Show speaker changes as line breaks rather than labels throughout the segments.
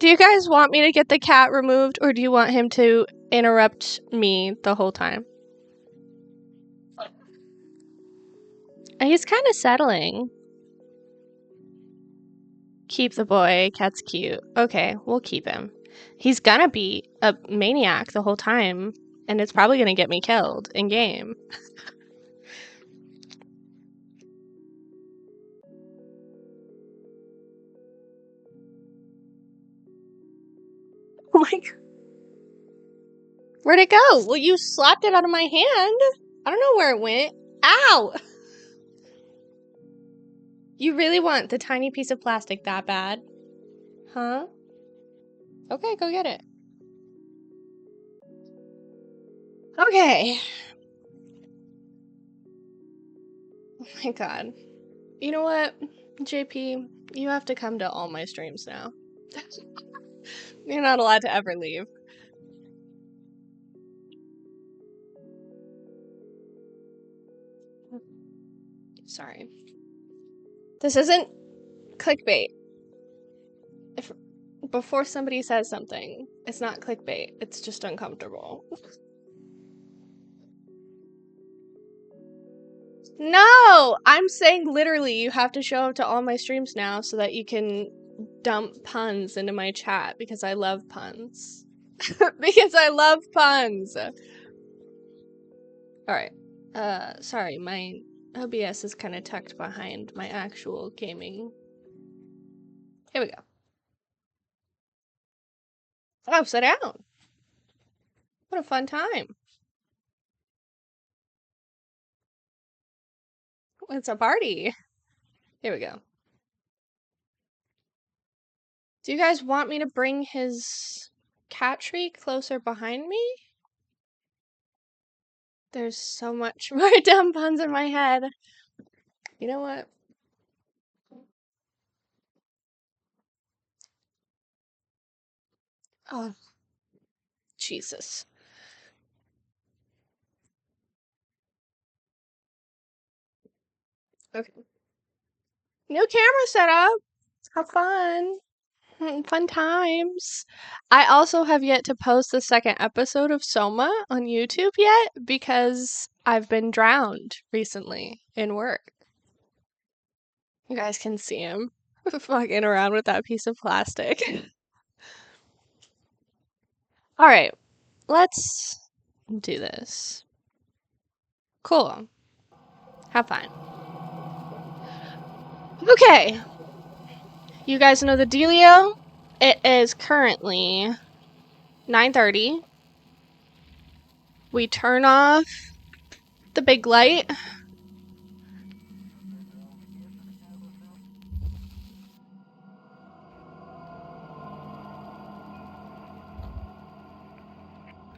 Do you guys want me to get the cat removed, or do you want him to interrupt me the whole time? He's kind of settling. Keep the boy. Cat's cute. Okay, we'll keep him. He's gonna be a maniac the whole time, and it's probably gonna get me killed in game. Oh my god. Where'd it go? Well, you slapped it out of my hand. I don't know where it went. Ow! You really want the tiny piece of plastic that bad? Huh? Okay, go get it. Okay. Oh my god. You know what, JP? You have to come to all my streams now. You're not allowed to ever leave. Sorry. This isn't clickbait. Before somebody says something, it's not clickbait. It's just uncomfortable. No! I'm saying literally you have to show up to all my streams now so that you can dump puns into my chat because I love puns. Because I love puns! Alright. Sorry, my OBS is kind of tucked behind my actual gaming. Here we go. Oh, sit down! What a fun time. It's a party. Here we go. Do you guys want me to bring his cat tree closer behind me? There's so much more dumb puns in my head. You know what? Oh, Jesus. Okay. New camera setup. How fun. Fun times. I also have yet to post the second episode of Soma on YouTube yet because I've been drowned recently in work. You guys can see him fucking around with that piece of plastic. Alright, let's do this. Cool. Have fun. Okay. You guys know the dealio? It is currently 9:30. We turn off the big light.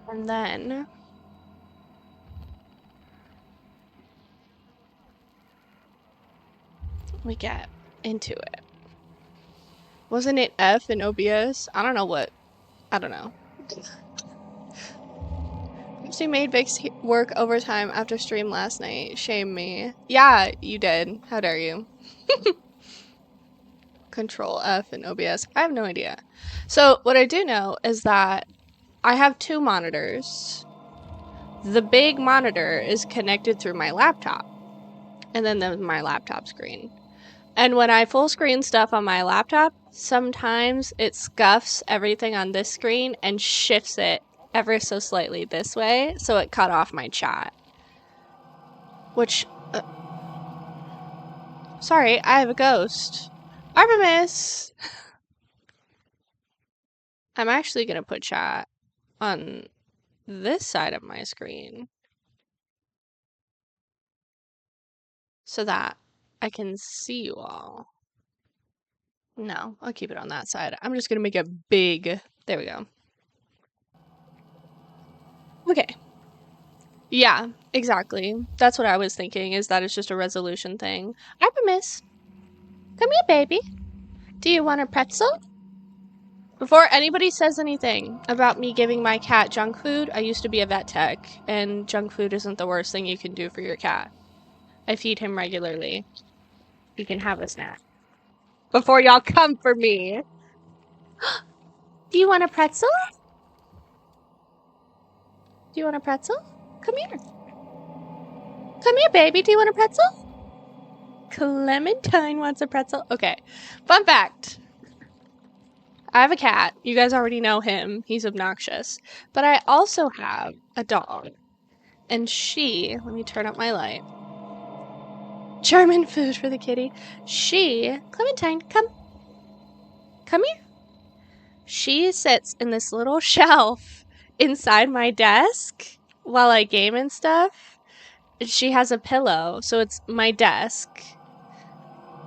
And then we get into it. Wasn't it F in OBS? I don't know what. I don't know. She made Vix work overtime after stream last night. Shame me. Yeah, you did. How dare you? Control F in OBS. I have no idea. So what I do know is that I have two monitors. The big monitor is connected through my laptop. And then there's my laptop screen. And when I full screen stuff on my laptop, sometimes it scuffs everything on this screen and shifts it ever so slightly this way, so it cut off my chat. Which, sorry, I have a ghost. Artemis! I'm actually gonna put chat on this side of my screen so that I can see you all. No, I'll keep it on that side. I'm just gonna make it big. There we go. Okay. Yeah, exactly. That's what I was thinking, is that it's just a resolution thing. Artemis! Come here, baby. Do you want a pretzel? Before anybody says anything about me giving my cat junk food, I used to be a vet tech, and junk food isn't the worst thing you can do for your cat. I feed him regularly. He can have a snack. Before y'all come for me. Do you want a pretzel? Do you want a pretzel? Come here. Come here, baby. Do you want a pretzel? Clementine wants a pretzel. Okay. Fun fact. I have a cat. You guys already know him. He's obnoxious. But I also have a dog. And let me turn up my light. German food for the kitty. Clementine, come. Come here. She sits in this little shelf inside my desk while I game and stuff. She has a pillow, so it's my desk,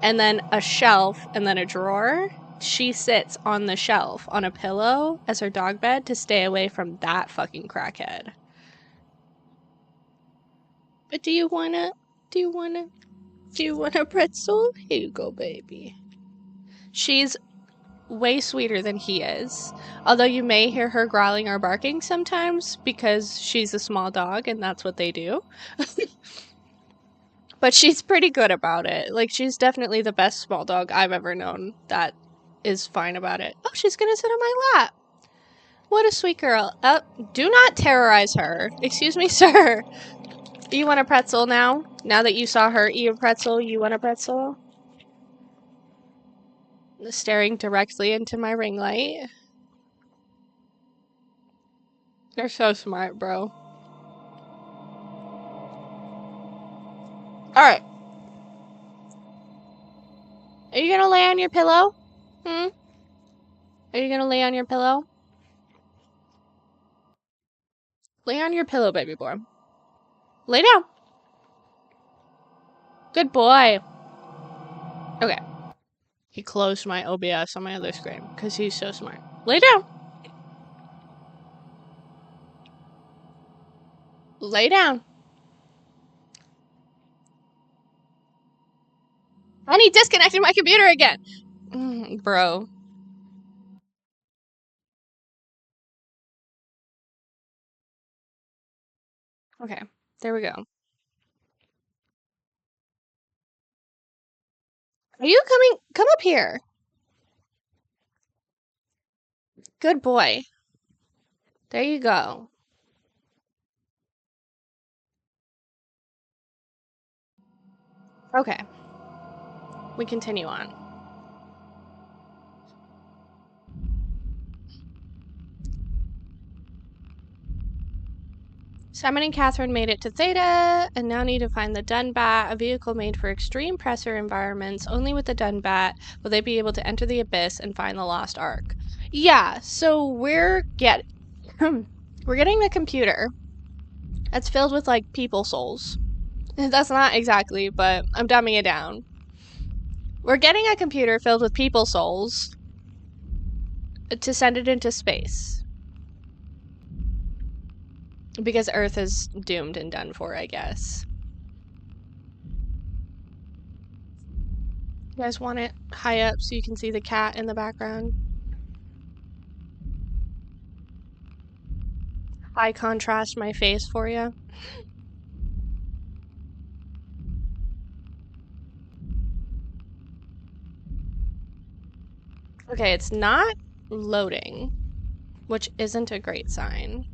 and then a shelf, and then a drawer. She sits on the shelf on a pillow as her dog bed to stay away from that fucking crackhead. But do you want a pretzel? Here you go, baby. She's way sweeter than he is. Although you may hear her growling or barking sometimes because she's a small dog and that's what they do. But she's pretty good about it. Like, she's definitely the best small dog I've ever known that is fine about it. Oh, she's gonna sit on my lap. What a sweet girl. Do not terrorize her. Excuse me, sir. You want a pretzel now? Now that you saw her eat a pretzel, you want a pretzel? Staring directly into my ring light. They're so smart, bro. Alright. Are you gonna lay on your pillow? Are you gonna lay on your pillow? Lay on your pillow, baby boy. Lay down. Good boy. Okay. He closed my OBS on my other screen because he's so smart. Lay down. Lay down. And he disconnected my computer again. Bro. Okay. There we go. Are you coming? Come up here. Good boy. There you go. Okay. We continue on. Simon and Catherine made it to Theta and now need to find the Dunbat, a vehicle made for extreme pressure environments. Only with the Dunbat will they be able to enter the abyss and find the lost ark. Yeah, so we're getting the computer that's filled with like people souls. That's not exactly, but I'm dumbing it down. We're getting a computer filled with people souls to send it into space. Because Earth is doomed and done for, I guess. You guys want it high up so you can see the cat in the background? High contrast my face for you. Okay, it's not loading, which isn't a great sign.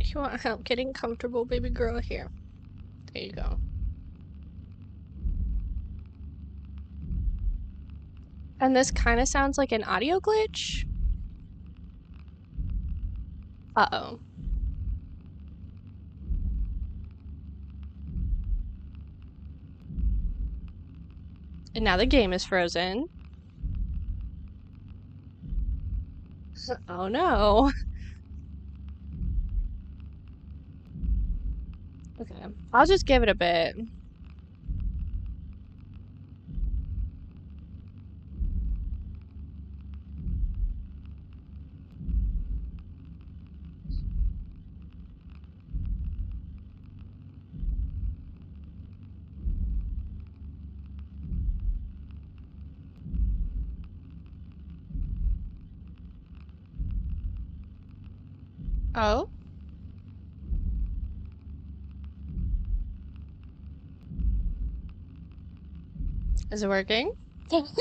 You want help getting comfortable, baby girl? Here. There you go. And this kind of sounds like an audio glitch. Uh-oh. And now the game is frozen. Oh no. Okay, I'll just give it a bit. Oh? Is it working? Let's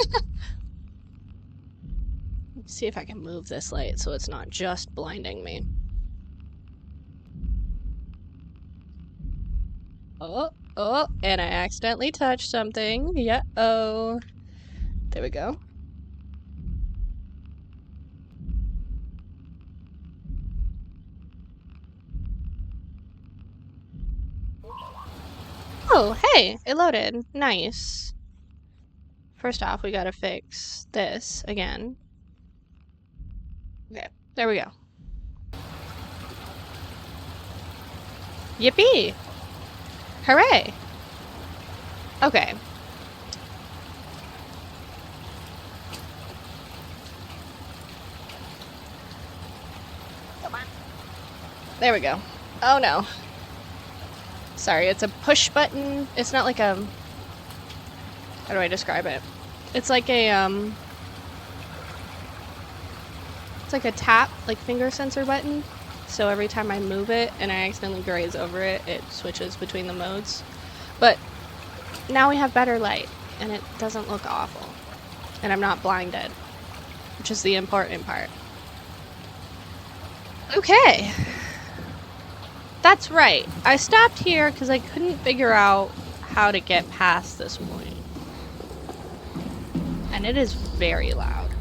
see if I can move this light so it's not just blinding me. Oh, and I accidentally touched something. Yeah, oh. There we go. Oh, hey, it loaded. Nice. First off, we gotta fix this again. Okay, there we go. Yippee! Hooray! Okay. Come on. There we go. Oh no. Sorry, it's a push button. It's not like a... How do I describe it? It's like a, It's like a tap, like finger sensor button. So every time I move it and I accidentally graze over it, it switches between the modes. But now we have better light, and it doesn't look awful. And I'm not blinded, which is the important part. Okay. That's right. I stopped here because I couldn't figure out how to get past this point. And it is very loud.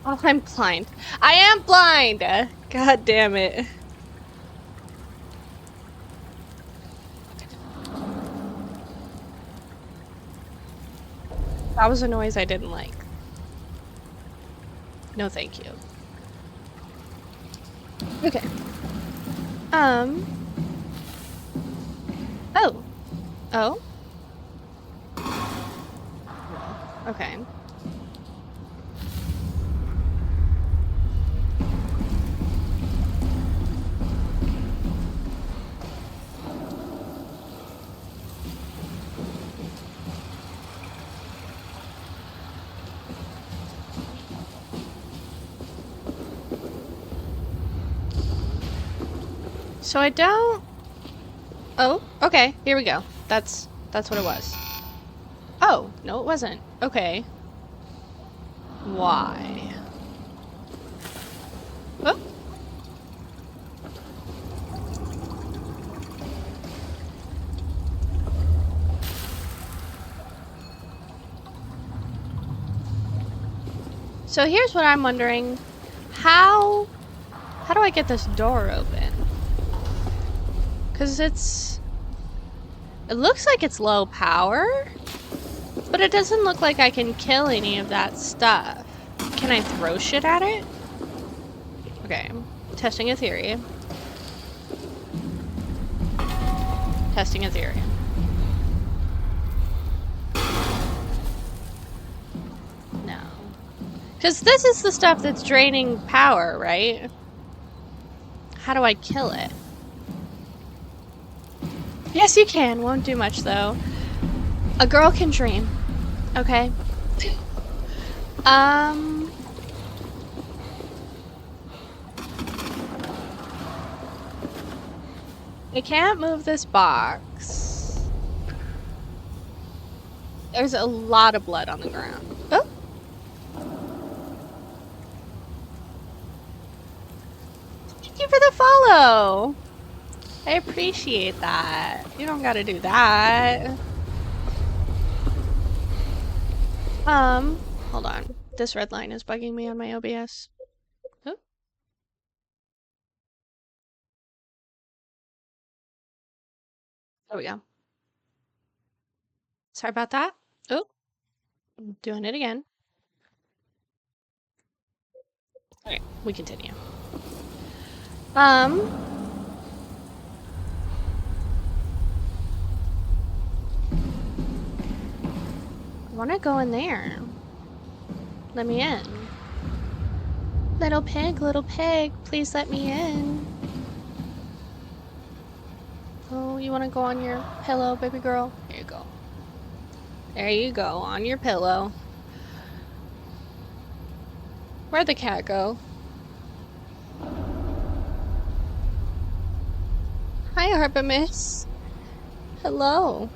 Oh, I'm blind. I am blind! God damn it. That was a noise I didn't like. No thank you. Okay. Oh. Oh? Okay. So I don't... Oh, okay, here we go. That's what it was. Oh, no it wasn't. Okay. Why? Oh. So here's what I'm wondering. How do I get this door open? Because it looks like it's low power, but it doesn't look like I can kill any of that stuff. Can I throw shit at it? Okay, testing a theory. Testing a theory. No. Because this is the stuff that's draining power, right? How do I kill it? Yes, you can. Won't do much, though. A girl can dream. Okay? I can't move this box. There's a lot of blood on the ground. Oh! Thank you for the follow! I appreciate that. You don't gotta do that. Hold on. This red line is bugging me on my OBS. Oh. There we go. Sorry about that. Oh. I'm doing it again. Okay, we continue. I wanna go in there. Let me in. Little pig, please let me in. Oh, you wanna go on your pillow, baby girl? Here you go. There you go, on your pillow. Where'd the cat go? Hi, Artemis. Hello.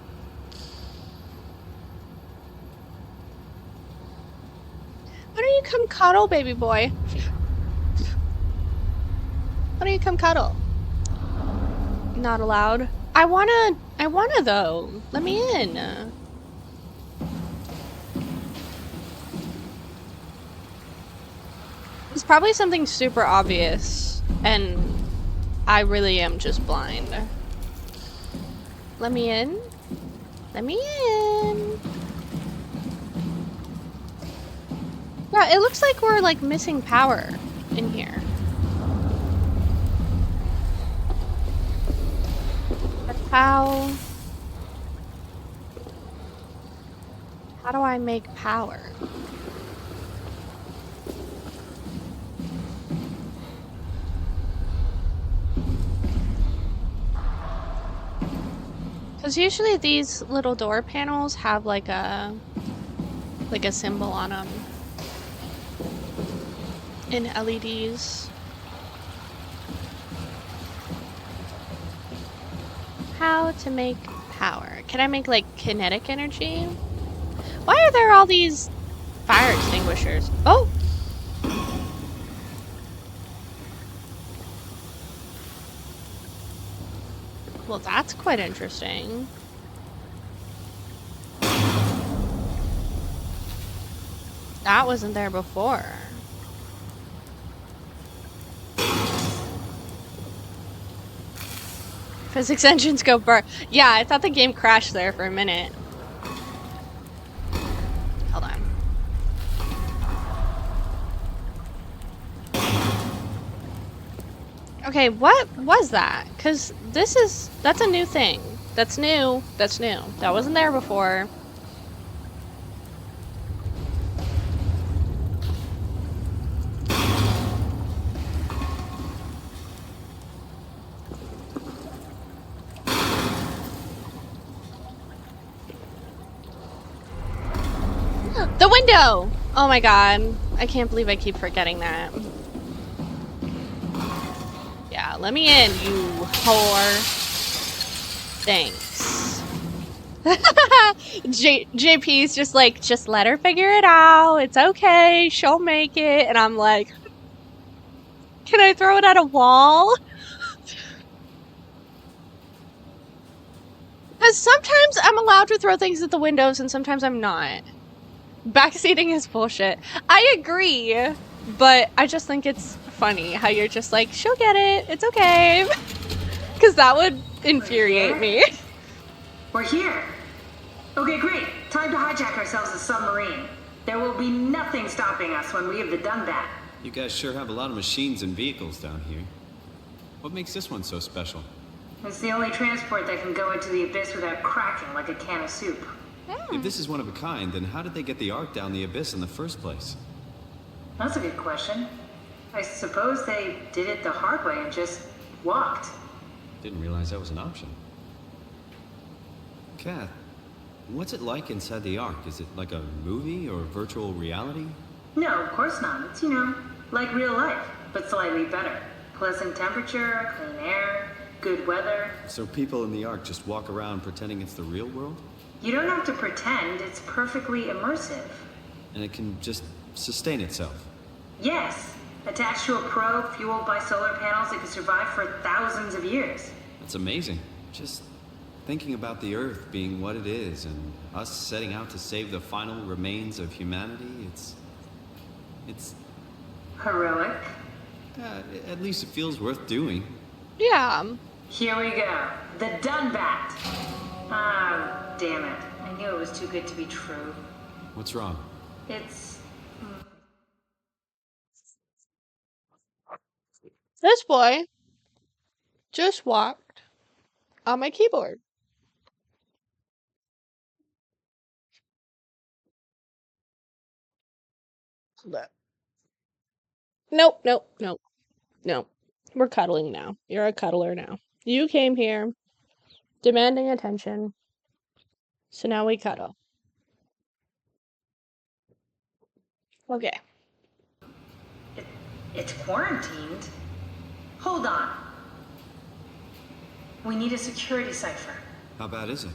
Why don't you come cuddle, baby boy? Why don't you come cuddle? Not allowed. I wanna though. Let me in. It's probably something super obvious, and I really am just blind. Let me in. Let me in. Yeah, it looks like we're like missing power in here. But how do I make power? Because usually these little door panels have like a symbol on them in LEDs. How to make power? Can I make like kinetic energy? Why are there all these fire extinguishers? Oh! Well, that's quite interesting. That wasn't there before. Physics engines go burr. Yeah, I thought the game crashed there for a minute. Hold on. Okay, what was that? Because that's a new thing. That's new. That's new. That wasn't there before. The window! Oh my god. I can't believe I keep forgetting that. Yeah, let me in, you whore. Thanks. JP's just like, just let her figure it out. It's okay. She'll make it. And I'm like, can I throw it at a wall? Because sometimes I'm allowed to throw things at the windows and sometimes I'm not. Backseating is bullshit. I agree, but I just think it's funny how you're just like, she'll get it. It's okay. Because that would infuriate me.
We're here. Okay, great. Time to hijack ourselves a submarine. There will be nothing stopping us when we have done that.
You guys sure have a lot of machines and vehicles down here. What makes this one so special?
It's the only transport that can go into the abyss without cracking like a can of soup.
If this is one of a kind, then how did they get the Ark down the abyss in the first place?
That's a good question. I suppose they did it the hard way and just walked.
Didn't realize that was an option. Kath, what's it like inside the Ark? Is it like a movie or virtual reality?
No, of course not. It's, like real life, but slightly better. Pleasant temperature, clean air, good weather.
So people in the Ark just walk around pretending it's the real world?
You don't have to pretend, it's perfectly immersive.
And it can just sustain itself?
Yes. Attached to a probe fueled by solar panels, it can survive for thousands of years.
That's amazing. Just thinking about the Earth being what it is and us setting out to save the final remains of humanity, it's
heroic.
At least it feels worth doing.
Yeah.
Here we go. The Dunbat. Oh, damn it. I knew it was too good to be true.
What's wrong?
It's...
This boy just walked on my keyboard. Nope, nope, nope, nope. We're cuddling now. You're a cuddler now. You came here demanding attention, so now we cuddle. Okay.
It's quarantined. Hold on. We need a security cipher.
How bad is it?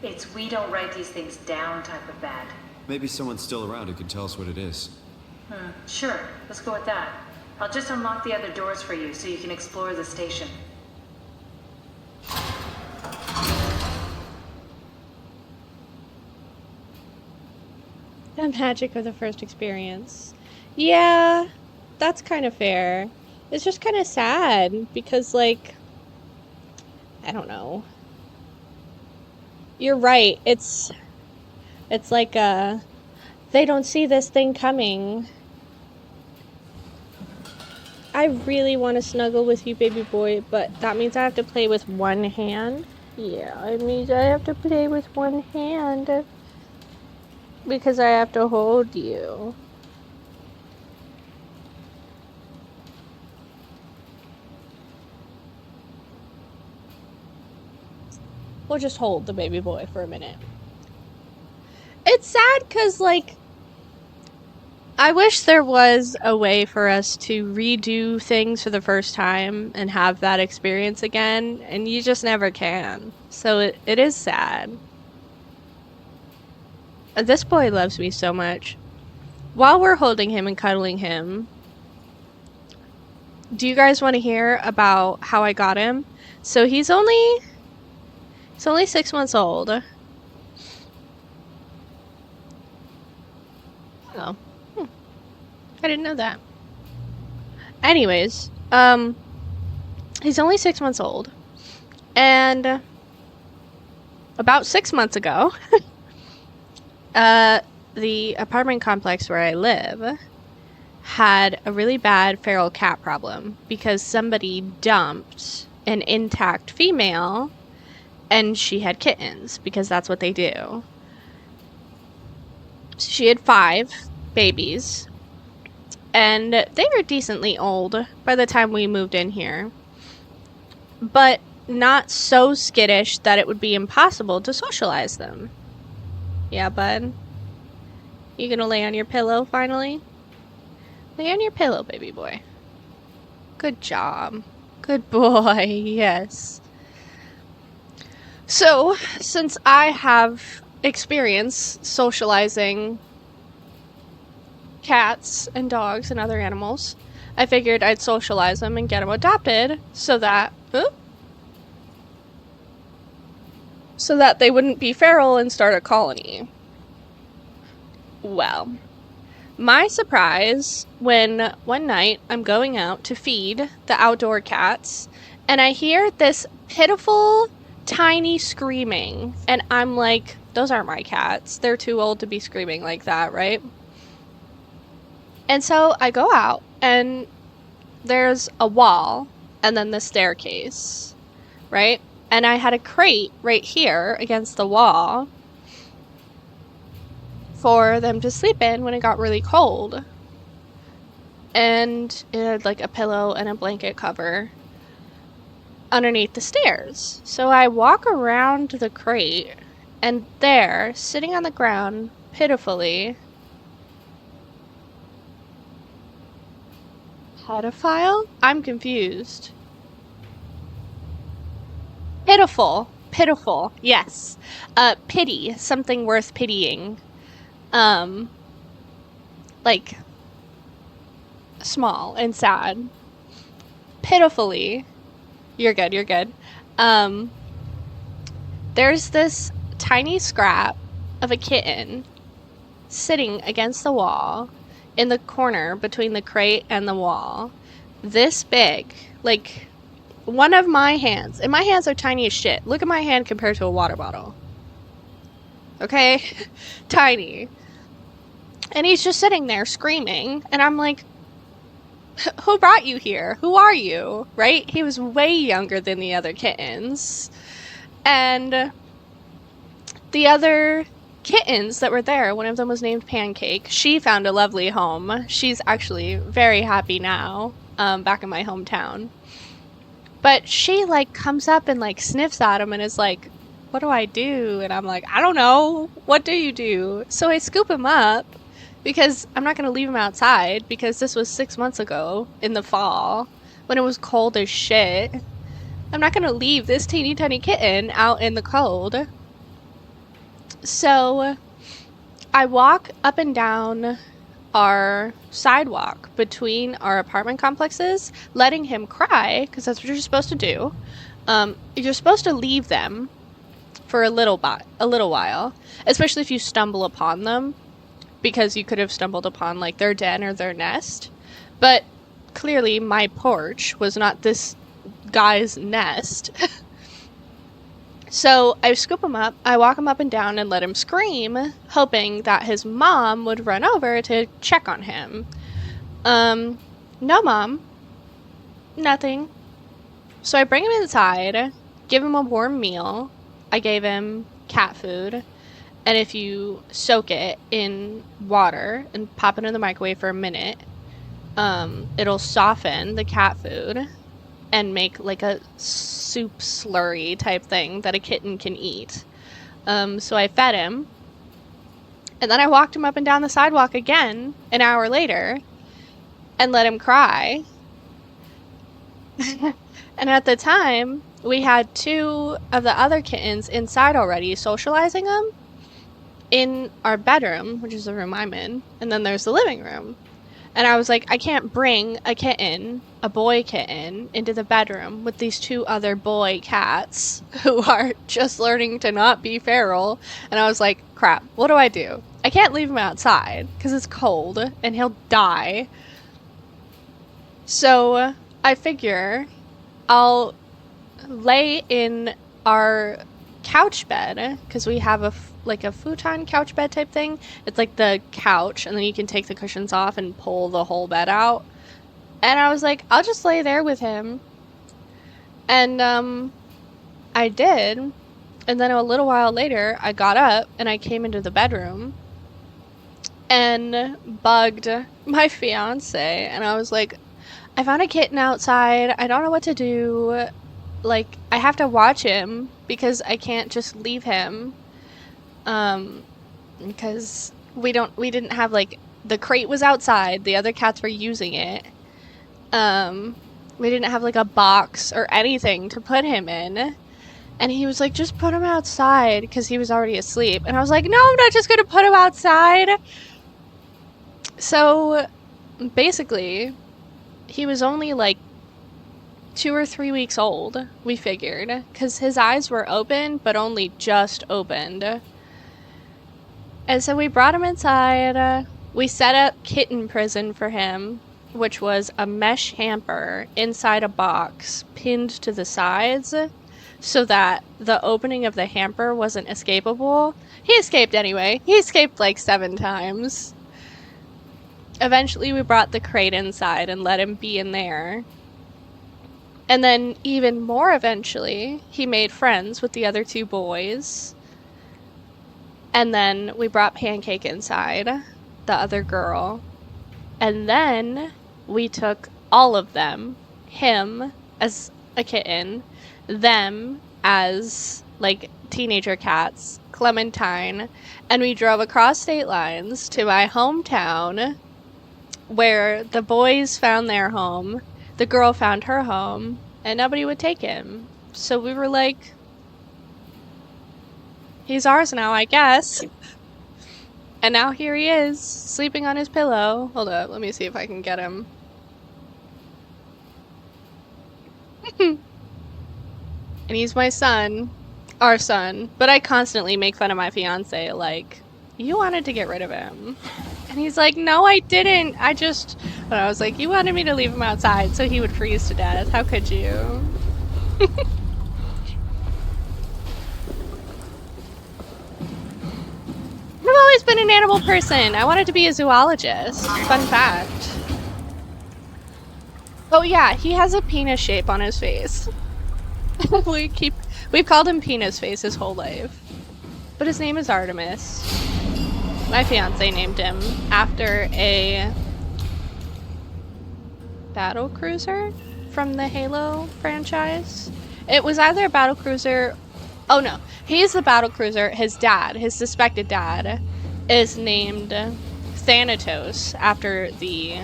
It's we don't write these things down type of bad.
Maybe someone's still around who can tell us what it is.
Sure, let's go with that. I'll just unlock the other doors for you so you can explore the station.
The magic of the first experience. Yeah, that's kind of fair. It's just kind of sad because, like, I don't know. You're right. It's like they don't see this thing coming. I really want to snuggle with you, baby boy, but that means I have to play with one hand. Yeah, it means I have to play with one hand because I have to hold you. We'll just hold the baby boy for a minute. It's sad because, like, I wish there was a way for us to redo things for the first time and have that experience again, and you just never can. So it is sad. This boy loves me so much. While we're holding him and cuddling him, do you guys want to hear about how I got him? So he's only 6 months old. Oh. I didn't know that. Anyways, he's only 6 months old. And about 6 months ago, the apartment complex where I live had a really bad feral cat problem because somebody dumped an intact female and she had kittens because that's what they do. She had 5 babies and they were decently old by the time we moved in here, but not so skittish that it would be impossible to socialize them. Yeah, bud? You gonna lay on your pillow finally? Lay on your pillow, baby boy. Good job. Good boy, yes. So, since I have experience socializing cats and dogs and other animals, I figured I'd socialize them and get them adopted so that they wouldn't be feral and start a colony. Well, my surprise when one night I'm going out to feed the outdoor cats and I hear this pitiful, tiny screaming, and I'm like, those aren't my cats. They're too old to be screaming like that, right? And so I go out and there's a wall and then the staircase, right? And I had a crate right here against the wall for them to sleep in when it got really cold. And it had like a pillow and a blanket cover underneath the stairs. So I walk around the crate and there, sitting on the ground, pitifully, pedophile? I'm confused. Pitiful, yes. Pity, something worth pitying. Like, small and sad. Pitifully, you're good. There's this tiny scrap of a kitten sitting against the wall in the corner between the crate and the wall. This big, like one of my hands, and my hands are tiny as shit. Look at my hand compared to a water bottle. Okay? Tiny. And he's just sitting there screaming, and I'm like, who brought you here? Who are you? Right? He was way younger than the other kittens. And the other kittens that were there, one of them was named Pancake. She found a lovely home. She's actually very happy now, back in my hometown. But she, like, comes up and, like, sniffs at him and is like, what do I do? And I'm like, I don't know. What do you do? So I scoop him up because I'm not going to leave him outside because this was 6 months ago in the fall when it was cold as shit. I'm not gonna leave this teeny tiny kitten out in the cold. So I walk up and down our sidewalk between our apartment complexes, letting him cry, because that's what you're supposed to do. You're supposed to leave them for a little while, especially if you stumble upon them, because you could have stumbled upon like their den or their nest. But clearly my porch was not this guy's nest. So I scoop him up, I walk him up and down and let him scream, hoping that his mom would run over to check on him. No mom. Nothing. So I bring him inside, give him a warm meal. I gave him cat food. And if you soak it in water and pop it in the microwave for a minute, it'll soften the cat food and make like a soup slurry type thing that a kitten can eat. So I fed him. And then I walked him up and down the sidewalk again an hour later and let him cry. And at the time, we had 2 of the other kittens inside already, socializing them in our bedroom, which is the room I'm in, and then there's the living room. And I was like, I can't bring a kitten, a boy kitten, into the bedroom with these 2 other boy cats who are just learning to not be feral. And I was like, crap, what do? I can't leave him outside because it's cold and he'll die. So I figure I'll lay in our couch bed, because we have a futon couch bed type thing. It's like the couch, and then you can take the cushions off and pull the whole bed out. And I was like, I'll just lay there with him. And I did. And then a little while later, I got up and I came into the bedroom and bugged my fiance. And I was like, I found a kitten outside. I don't know what to do. Like, I have to watch him because I can't just leave him. Because we didn't have, like, the crate was outside. The other cats were using it. We didn't have, like, a box or anything to put him in. And he was like, just put him outside, because he was already asleep. And I was like, no, I'm not just going to put him outside. So, basically, he was only, like, 2 or 3 weeks old, we figured, because his eyes were open, but only just opened. And so we brought him inside. We set up kitten prison for him, which was a mesh hamper inside a box pinned to the sides so that the opening of the hamper wasn't escapable. He escaped anyway. He escaped like 7 times. Eventually we brought the crate inside and let him be in there. And then even more eventually, he made friends with the other 2 boys. And then we brought Pancake inside, the other girl. And then we took all of them, him as a kitten, them as like teenager cats, Clementine, and we drove across state lines to my hometown where the boys found their home, the girl found her home, and nobody would take him. So we were like, he's ours now, I guess. And now here he is, sleeping on his pillow. Hold up, let me see if I can get him. And he's my son. Our son. But I constantly make fun of my fiance, like, you wanted to get rid of him. And he's like, no, I didn't. And I was like, you wanted me to leave him outside so he would freeze to death. How could you? I've always been an animal person. I wanted to be a zoologist. Fun fact. Oh yeah, he has a penis shape on his face. We've called him Penis Face his whole life. But his name is Artemis. My fiance named him after a battle cruiser from the Halo franchise. It was either a battle cruiser. Oh no, he's the battle cruiser. His dad, his suspected dad, is named Thanatos after the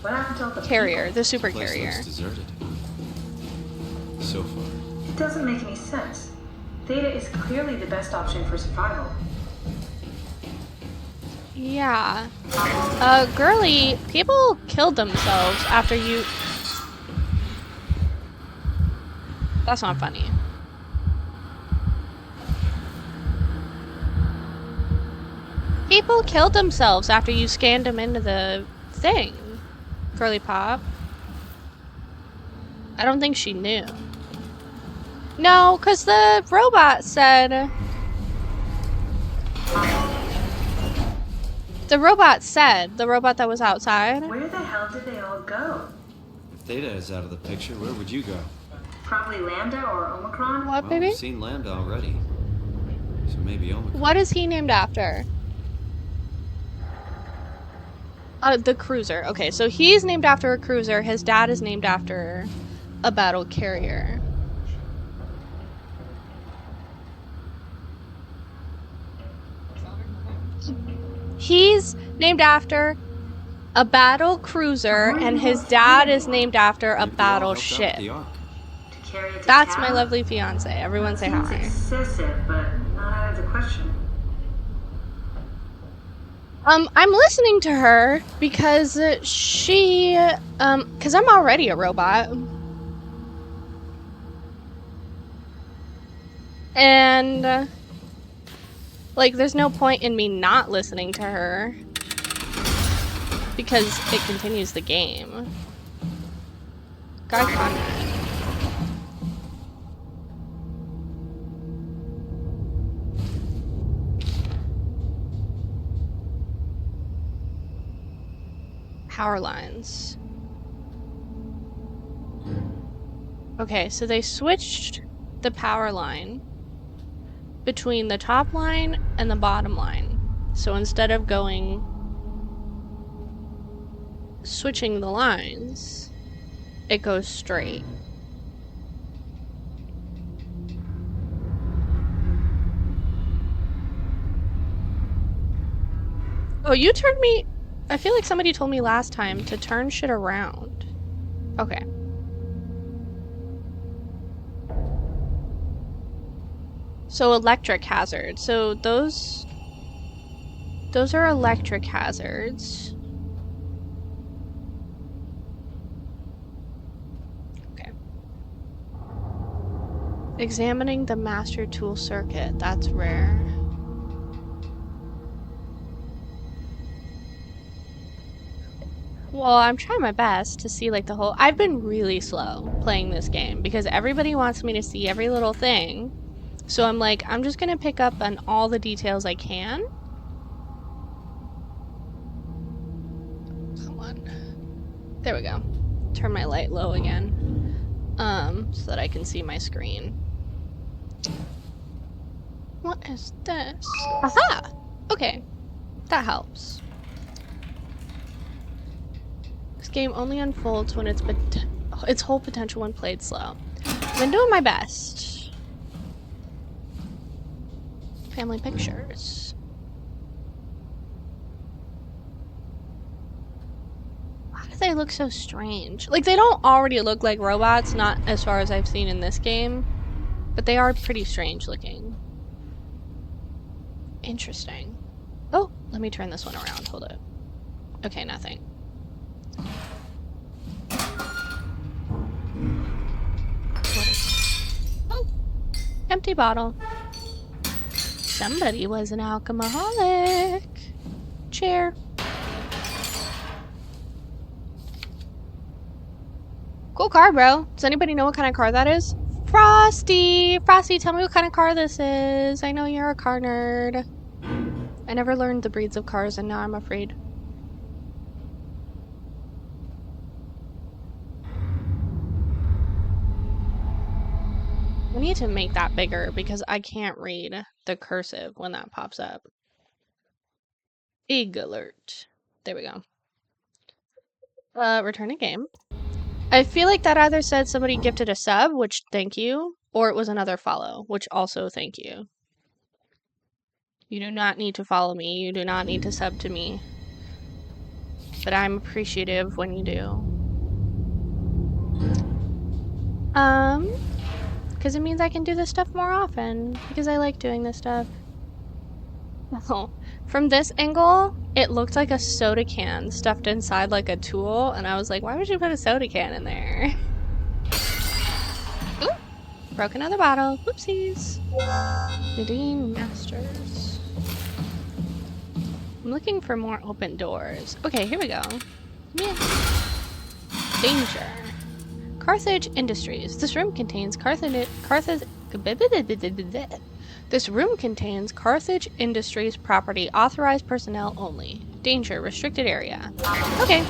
What happened to all the
carrier,
people?
the super
Place
carrier.
looks deserted. So far.
It doesn't make any sense. Theta is clearly the best option for survival.
Yeah. Girly, people killed themselves after you... That's not funny. People killed themselves after you scanned them into the thing. Girly Pop. I don't think she knew. No, because the robot said... The robot that was outside.
Where the hell did they all go?
If Theta is out of the picture, where would you go?
Probably Lambda or Omicron?
What,
Well,
baby?
we've seen Lambda already. So maybe Omicron.
What is he named after? The cruiser. Okay, so he's named after a cruiser. His dad is named after a battle carrier. He's named after a battle cruiser, and his dad is named after a
Maybe they all helped out
battleship.
with the Ark.
To carry it to
That's
town?
my lovely fiance. Everyone say
Seems
hi.
excessive, but not out of the question.
I'm listening to her because she, because I'm already a robot. And, like, there's no point in me not listening to her because it continues the game. Guy Conrad. Power lines. Okay, so they switched the power line between the top line and the bottom line. So instead of switching the lines, it goes straight. Oh, you turned me... I feel like somebody told me last time to turn shit around. Okay. So electric hazards. So those are electric hazards. Okay. Examining the master tool circuit. That's rare. Well, I'm trying my best to see like the whole... I've been really slow playing this game because everybody wants me to see every little thing. So I'm like, I'm just gonna pick up on all the details I can. Come on. There we go. Turn my light low again. So that I can see my screen. What is this? Aha! Okay. That helps. This game only unfolds when its whole potential when played slow. I've been doing my best. Family pictures. Why do they look so strange? Like, they don't already look like robots, not as far as I've seen in this game, but they are pretty strange looking. Interesting. Oh, let me turn this one around. Hold it. Okay, nothing. Oh, empty bottle. Somebody was an alcoholic. Chair. Cool car, bro. Does anybody know what kind of car that is? Frosty! Frosty, tell me what kind of car this is. I know you're a car nerd. I never learned the breeds of cars and now I'm afraid. I need to make that bigger because I can't read the cursive when that pops up. Egg alert. There we go. Return a game. I feel like that either said somebody gifted a sub, which thank you, or it was another follow, which also thank you. You do not need to follow me. You do not need to sub to me. but I'm appreciative when you do. Because it means I can do this stuff more often, because I like doing this stuff. Oh, from this angle, it looked like a soda can stuffed inside like a tool, and I was like, why would you put a soda can in there? Ooh, broke another bottle. Whoopsies. Nadine Masters. I'm looking for more open doors. Okay, here we go. Yeah. Danger. Carthage Industries. This room contains Carthage Industries property. Authorized personnel only. Danger. Restricted area. Okay.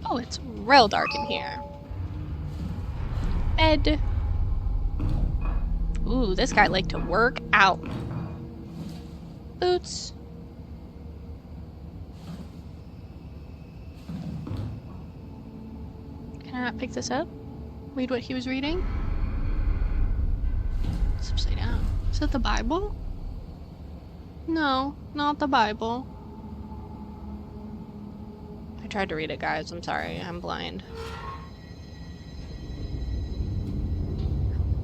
Oh, it's real dark in here. Bed. Ooh, this guy liked to work out. Boots. Can I not pick this up? Read what he was reading? It's upside down. Is that the Bible? No, not the Bible. I tried to read it, guys. I'm sorry. I'm blind.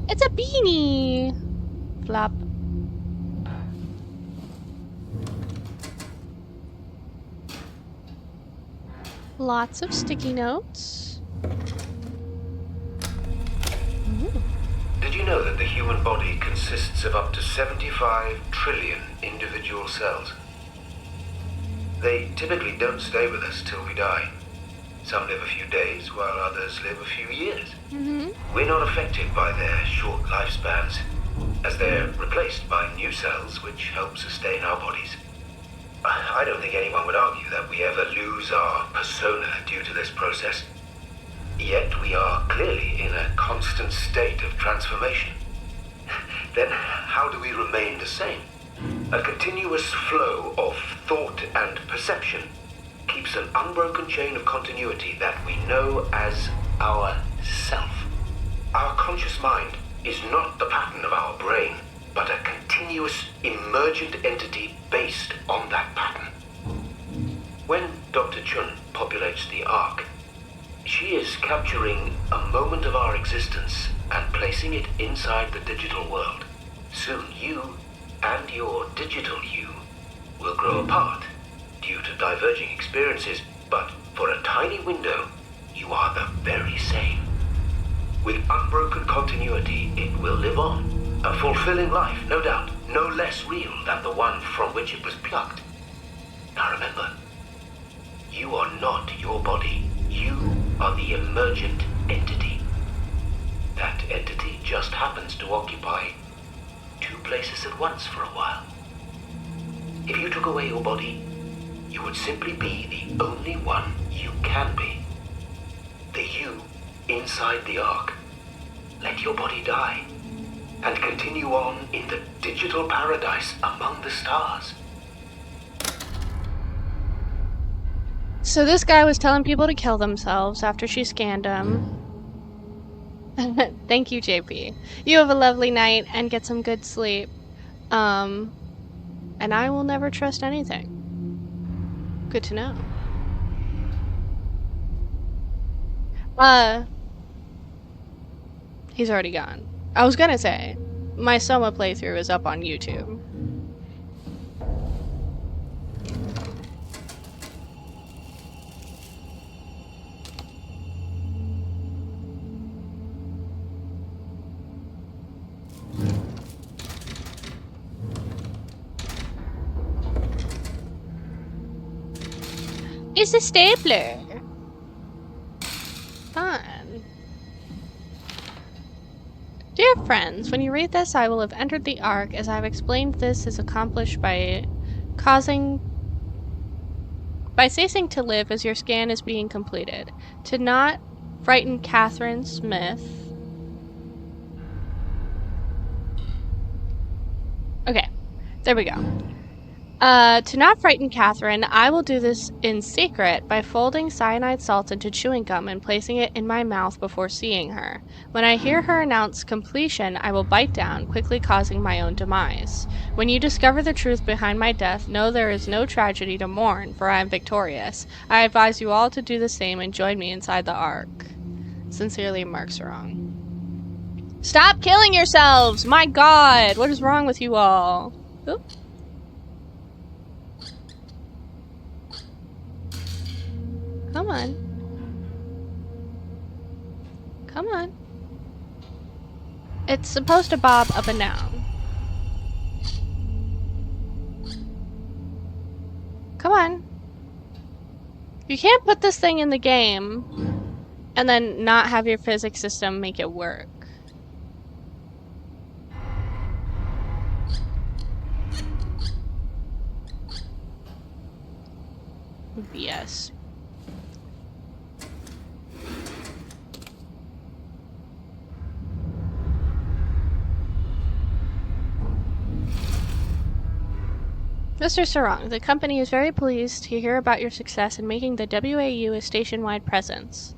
It's a beanie! Flop. Lots of sticky notes. Ooh.
Did you know that the human body consists of up to 75 trillion individual cells? They typically don't stay with us till we die. Some live a few days, while others live a few years. We're not affected by their short lifespans, as they're replaced by new cells which help sustain our bodies. I don't think anyone would argue that we ever lose our persona due to this process. Yet we are clearly in a constant state of transformation. Then how do we remain the same? A continuous flow of thought and perception keeps an unbroken chain of continuity that we know as our self. Our conscious mind is not the pattern of our brain, but a continuous emergent entity based on that pattern. When Dr. Chun populates the Ark, she is capturing a moment of our existence and placing it inside the digital world. Soon you and your digital you will grow apart due to diverging experiences, but for a tiny window, you are the very same. With unbroken continuity, it will live on. A fulfilling life, no doubt, no less real than the one from which it was plucked. Now remember, you are not your body. You are the emergent entity. That entity just happens to occupy two places at once for a while. If you took away your body, you would simply be the only one you can be. The you inside the Ark. Let your body die and continue on in the digital paradise among the stars.
So this guy was telling people to kill themselves after she scanned him. Thank you, JP. You have a lovely night and get some good sleep. And I will never trust anything. Good to know. He's already gone. I was gonna say, my Soma playthrough is up on YouTube. It's a stapler. Fun. Dear friends, when you read this, I will have entered the Ark. As I've explained, this is accomplished by ceasing to live as your scan is being completed. To not frighten Catherine Smith. Okay, there we go. To not frighten Catherine, I will do this in secret by folding cyanide salts into chewing gum and placing it in my mouth before seeing her. When I hear her announce completion, I will bite down, quickly causing my own demise. When you discover the truth behind my death, know there is no tragedy to mourn, for I am victorious. I advise you all to do the same and join me inside the Ark. Sincerely, Mark Sarong. Stop killing yourselves! My god! What is wrong with you all? Oop. Come on. Come on. It's supposed to bob up and down. Come on. You can't put this thing in the game and then not have your physics system make it work. BS. Mr. Sarong, the company is very pleased to hear about your success in making the WAU a station-wide presence.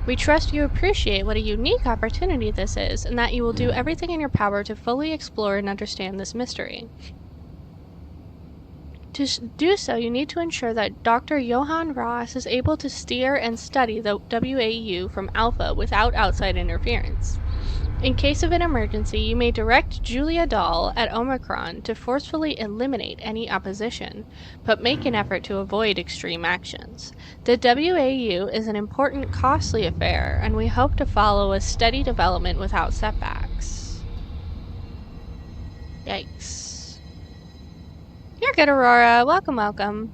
We trust you appreciate what a unique opportunity this is, and that you will do everything in your power to fully explore and understand this mystery. To do so, you need to ensure that Dr. Johann Ross is able to steer and study the WAU from Alpha without outside interference. In case of an emergency, you may direct Julia Dahl at Omicron to forcefully eliminate any opposition, but make an effort to avoid extreme actions. The WAU is an important, costly affair, and we hope to follow a steady development without setbacks. Yikes. You're good, Aurora. Welcome, welcome.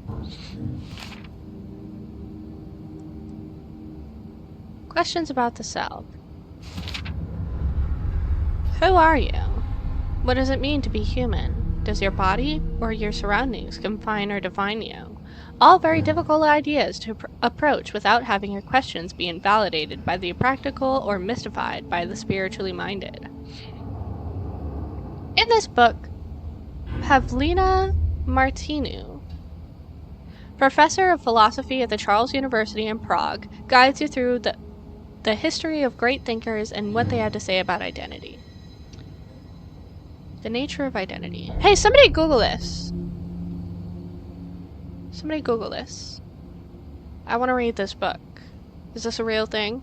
Questions about the self. Who are you? What does it mean to be human? Does your body or your surroundings confine or define you? All very difficult ideas to approach without having your questions be invalidated by the practical or mystified by the spiritually minded. In this book, Pavlina Martinu, professor of philosophy at the Charles University in Prague, guides you through the history of great thinkers and what they had to say about identity. The nature of identity. Hey, somebody Google this. Somebody Google this. I want to read this book. Is this a real thing?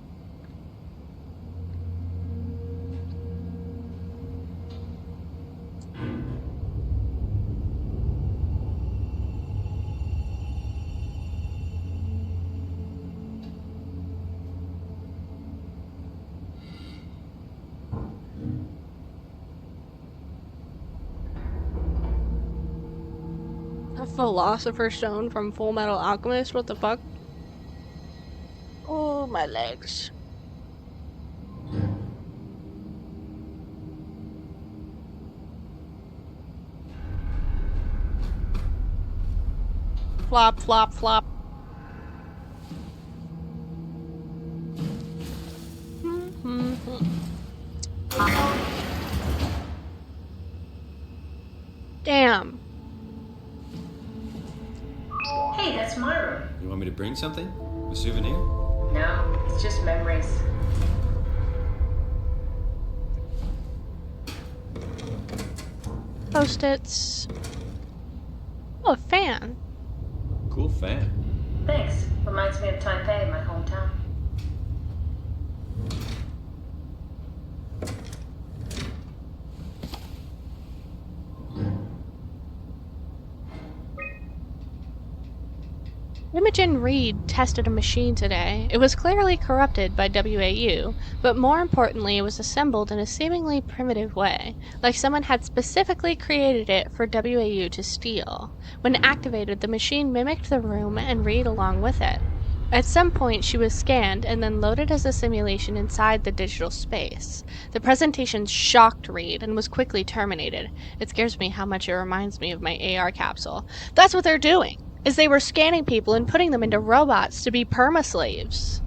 A Philosopher's Stone from Full Metal Alchemist? What the fuck? Oh, my legs. Flop, flop, flop. Damn.
Hey, that's my room.
You want me to bring something? A souvenir?
No, it's just memories.
Post-its. Oh, a fan.
Cool fan.
Thanks. Reminds me of Taipei, my hometown.
Imogen Reed tested a machine today. It was clearly corrupted by WAU, but more importantly, it was assembled in a seemingly primitive way, like someone had specifically created it for WAU to steal. When activated, the machine mimicked the room and Reed along with it. At some point, she was scanned and then loaded as a simulation inside the digital space. The presentation shocked Reed and was quickly terminated. It scares me how much it reminds me of my AR capsule. That's what they're doing! Is they were scanning people and putting them into robots to be perma-slaves.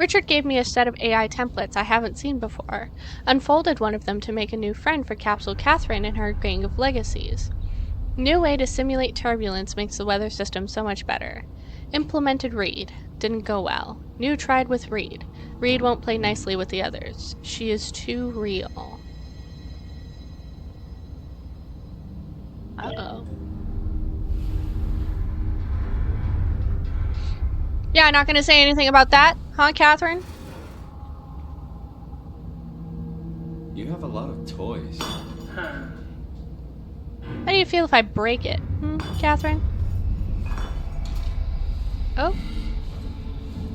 Richard gave me a set of AI templates I haven't seen before. Unfolded one of them to make a new friend for Capsule Catherine and her gang of legacies. New way to simulate turbulence makes the weather system so much better. Implemented Reed. Didn't go well. New tried with Reed. Reed won't play nicely with the others. She is too real. Uh-oh. Yeah, not gonna say anything about that, huh, Catherine?
You have a lot of toys.
Huh.
How do you feel if I break it, Catherine? Oh.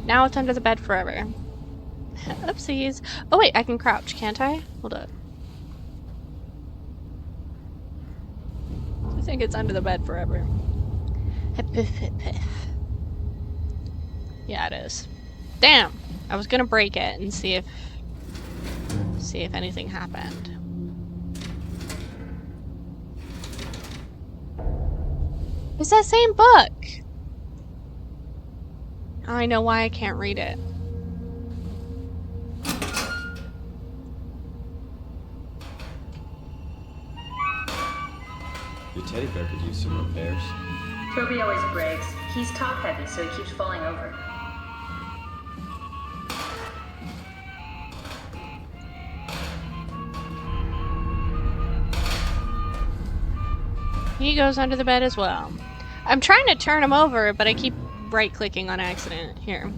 Now it's under the bed forever. Oopsies. Oh wait, I can crouch, can't I? Hold up. I think it's under the bed forever. Yeah, it is. Damn! I was gonna break it and see if anything happened. It's that same book! Oh, I know why I can't read it.
Your teddy bear could use some repairs.
Toby always breaks. He's top heavy, so he keeps falling over.
He goes under the bed as well. I'm trying to turn him over, but I keep right-clicking on accident. Here.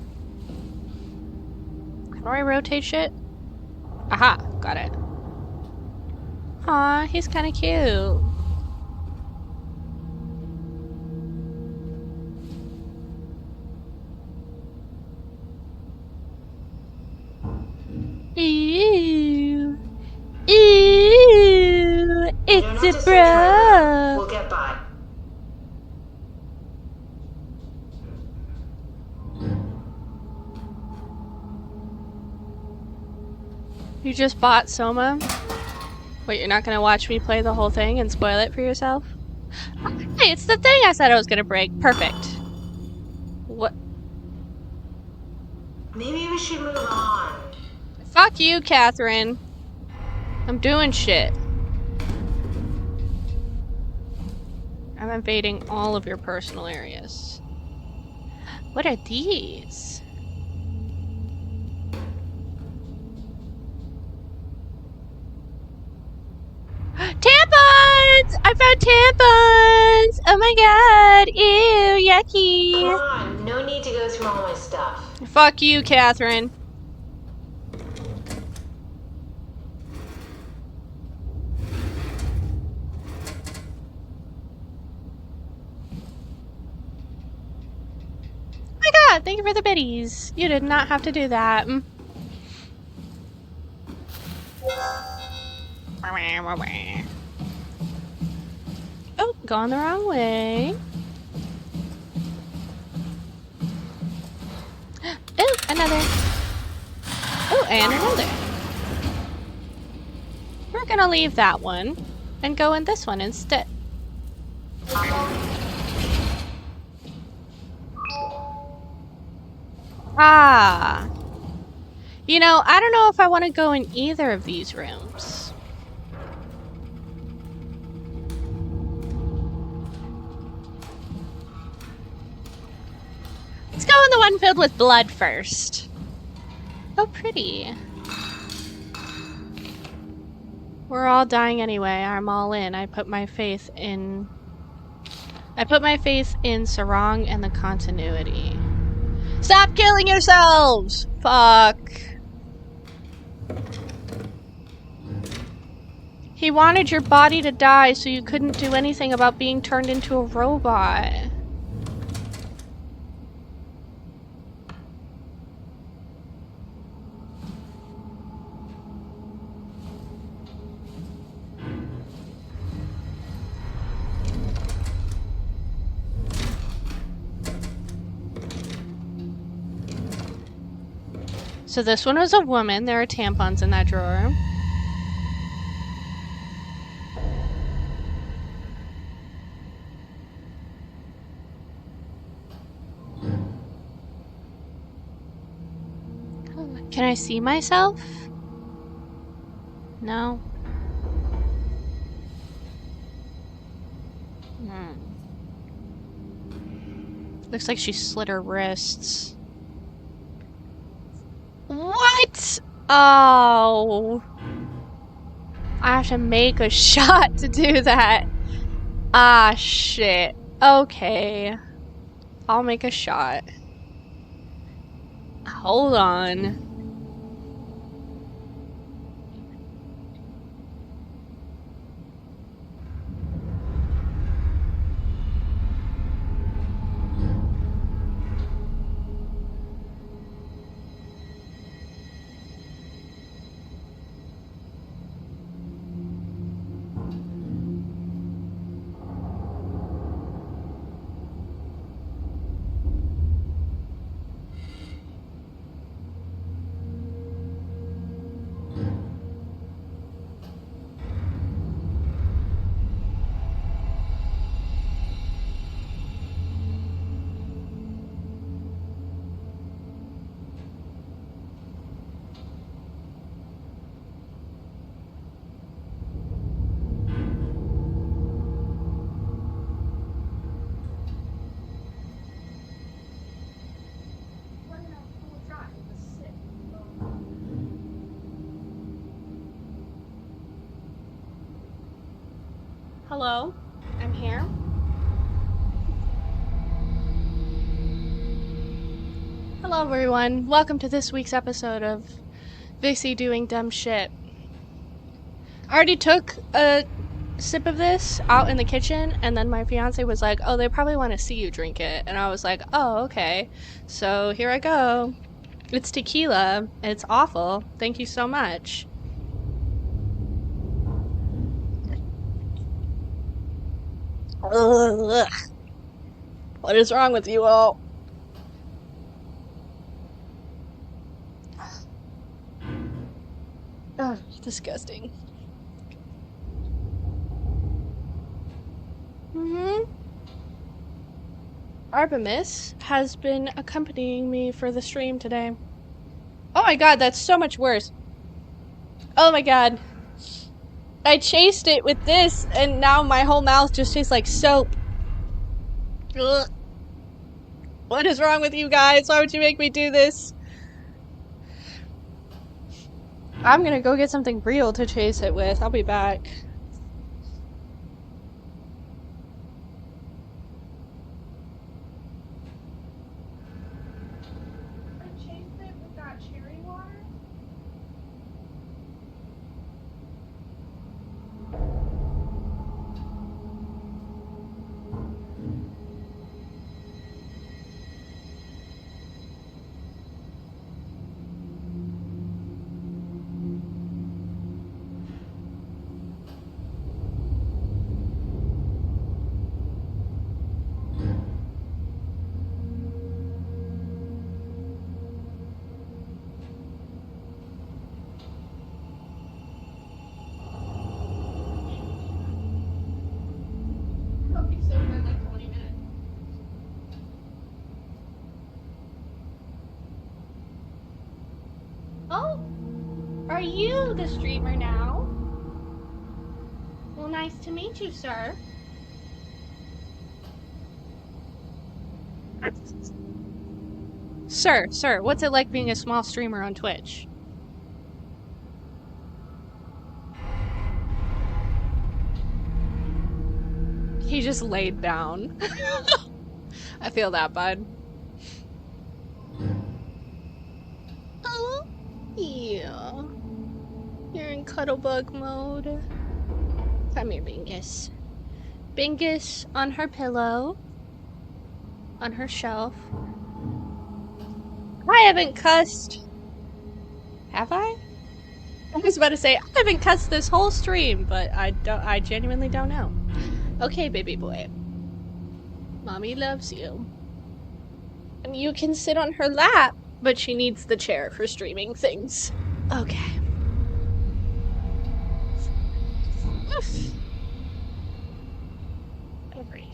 How do I rotate shit? Aha! Got it. Aw, he's kinda cute. Ew. Ew. It's a bro.
We'll get by.
You just bought Soma? Wait, you're not gonna watch me play the whole thing and spoil it for yourself? Hey, it's the thing I said I was gonna break. Perfect. What?
Maybe we should move on.
Fuck you, Catherine. I'm doing shit. I'm invading all of your personal areas. What are these? Tampons! I found tampons! Oh my god! Ew, yucky!
Come on, no need to go through all my stuff.
Fuck you, Catherine. Oh my god, thank you for the biddies. You did not have to do that. Oh, gone the wrong way. Oh, another. Oh, and another. We're gonna leave that one and go in this one instead. Ah. You know, I don't know if I want to go in either of these rooms. Let's go in the one filled with blood first. Oh, pretty. We're all dying anyway. I'm all in. I put my faith in Sarong and the continuity. Stop killing yourselves! Fuck. He wanted your body to die so you couldn't do anything about being turned into a robot. So this one was a woman. There are tampons in that drawer. Can I see myself? No. Looks like she slit her wrists. What? Oh. I have to make a shot to do that. Ah, shit. Okay. I'll make a shot. Hold on. Hello? I'm here. Hello, everyone. Welcome to this week's episode of Vixie Doing Dumb Shit. I already took a sip of this out in the kitchen, and then my fiance was like, oh, they probably want to see you drink it. And I was like, oh, okay. So here I go. It's tequila. It's awful. Thank you so much. Ugh. What is wrong with you all? Ugh, disgusting. Artemis has been accompanying me for the stream today. Oh my god, that's so much worse. Oh my god. I chased it with this, and now my whole mouth just tastes like soap. Ugh. What is wrong with you guys? Why would you make me do this? I'm gonna go get something real to chase it with. I'll be back. I chased it with that cherry water. I'll be so in like 20 minutes. Oh, are you the streamer now? Well, nice to meet you, sir. Sir, what's it like being a small streamer on Twitch? He just laid down. I feel that, bud. Oh, yeah. You're in cuddlebug mode. Come here, Bingus. Bingus on her pillow. On her shelf. I haven't cussed. Have I? I was about to say, I haven't cussed this whole stream, but I genuinely don't know. Okay, baby boy. Mommy loves you. And you can sit on her lap, but she needs the chair for streaming things. Okay. Oof. Alright.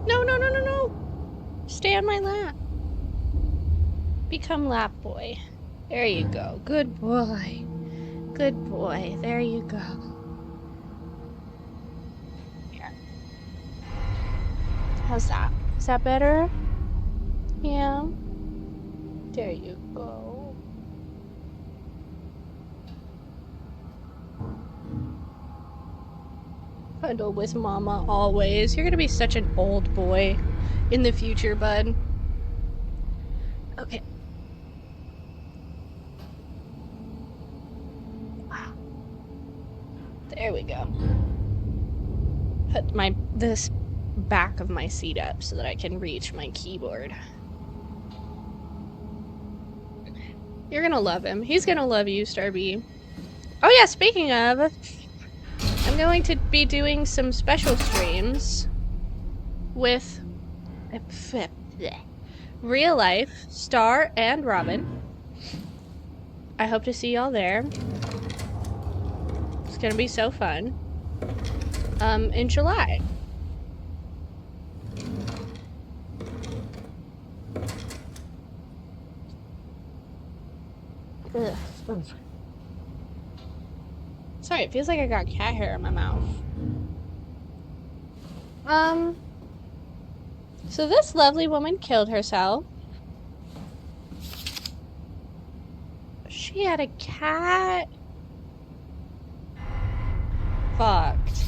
No, no, no, no, no! stay on my lap. Become lap boy. There you go. Good boy. Good boy. There you go. Here. How's that? Is that better? Yeah. There you go. Cuddle with mama always. You're gonna be such an old boy in the future, bud. Okay. Wow. There we go. Put this back of my seat up so that I can reach my keyboard. You're gonna love him. He's gonna love you, Starby. Oh yeah, speaking of, I'm going to be doing some special streams with real life Star and Robin. I hope to see y'all there. It's gonna be so fun. In July. Ugh. Sorry, it feels like I got cat hair in my mouth. So this lovely woman killed herself. She had a cat. Fucked.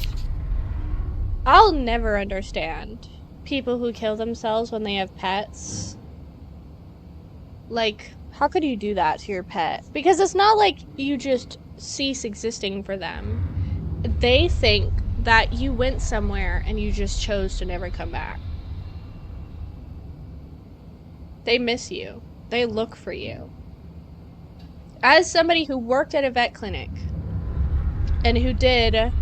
I'll never understand people who kill themselves when they have pets. Like, how could you do that to your pet? Because it's not like you just cease existing for them. They think that you went somewhere and you just chose to never come back. They miss you. They look for you. As somebody who worked at a vet clinic and who did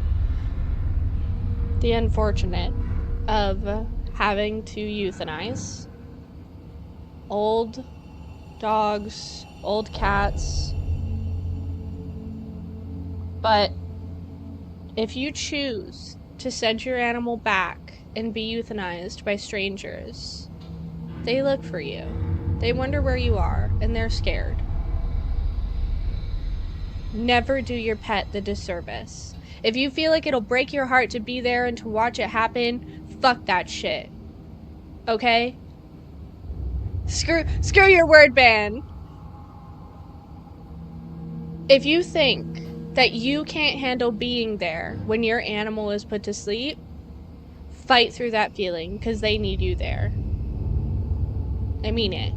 the unfortunate of having to euthanize old dogs, old cats. But if you choose to send your animal back and be euthanized by strangers, they look for you. They wonder where you are, and they're scared. Never do your pet the disservice. If you feel like it'll break your heart to be there and to watch it happen, fuck that shit. Okay? Screw your word ban. If you think that you can't handle being there when your animal is put to sleep, fight through that feeling, because they need you there. I mean it.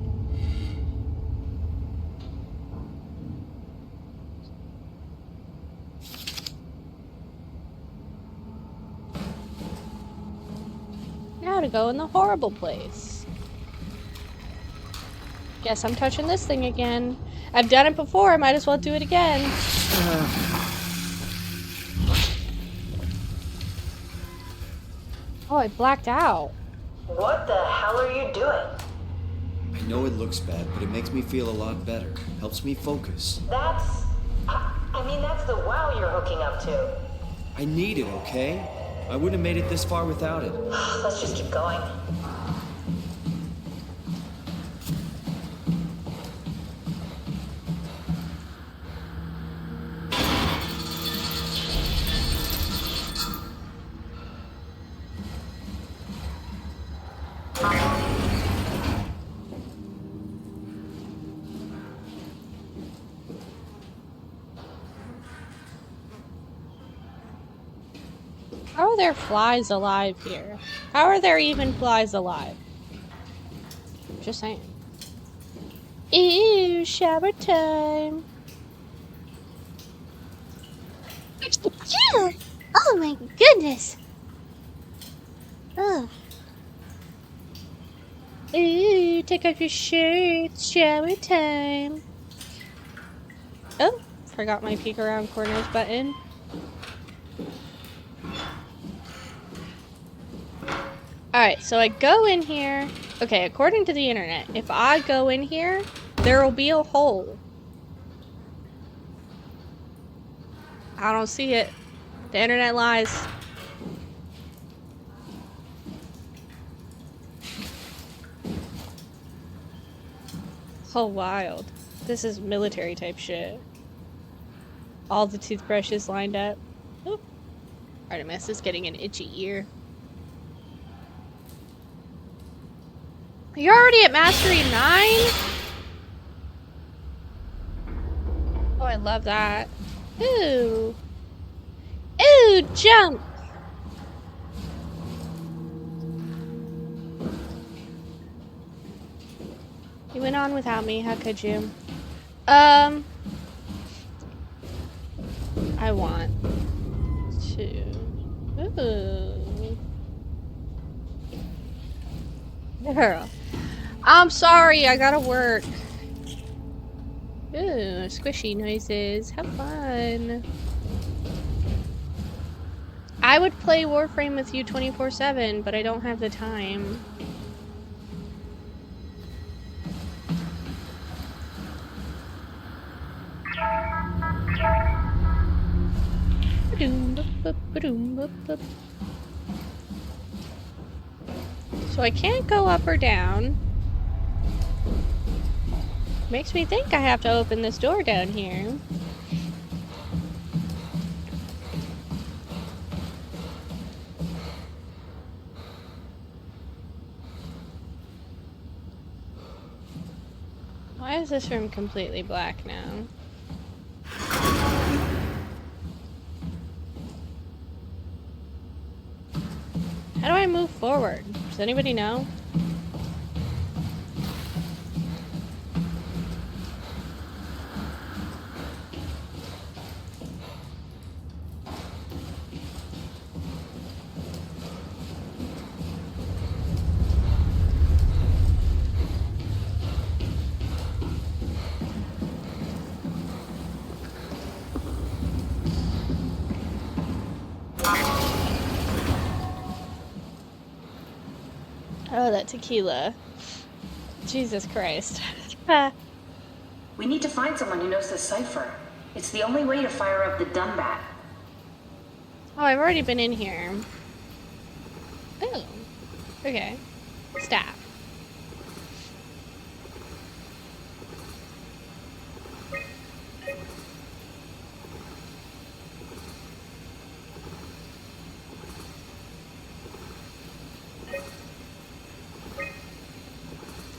Now to go in the horrible place. Guess I'm touching this thing again. I've done it before, I might as well do it again. Oh, I blacked out.
What the hell are you doing?
I know it looks bad, but it makes me feel a lot better. Helps me focus.
That's the wow you're hooking up to.
I need it, okay? I wouldn't have made it this far without it.
Let's just keep going.
How are there flies alive here? How are there even flies alive? Just saying. Ew, shower time. Oh my goodness. Oh. Ooh, take off your shirt. Shower time. Oh, forgot my peek around corners button. Alright, so I go in here. Okay, according to the internet, if I go in here, there will be a hole. I don't see it. The internet lies. Oh, wild. This is military type shit. All the toothbrushes lined up. Oop. Artemis is getting an itchy ear. You're already at Mastery 9? Oh, I love that. Ooh. Ooh, jump! You went on without me, how could you? I want to... Ooh. Girl. I'm sorry, I gotta work. Ooh, squishy noises. Have fun. I would play Warframe with you 24/7, but I don't have the time. So I can't go up or down. Makes me think I have to open this door down here. Why is this room completely black now? How do I move forward? Does anybody know? Oh, that tequila. Jesus Christ.
We need to find someone who knows the cipher. It's the only way to fire up the Dunbat.
Oh, I've already been in here. Oh. Okay. Staff.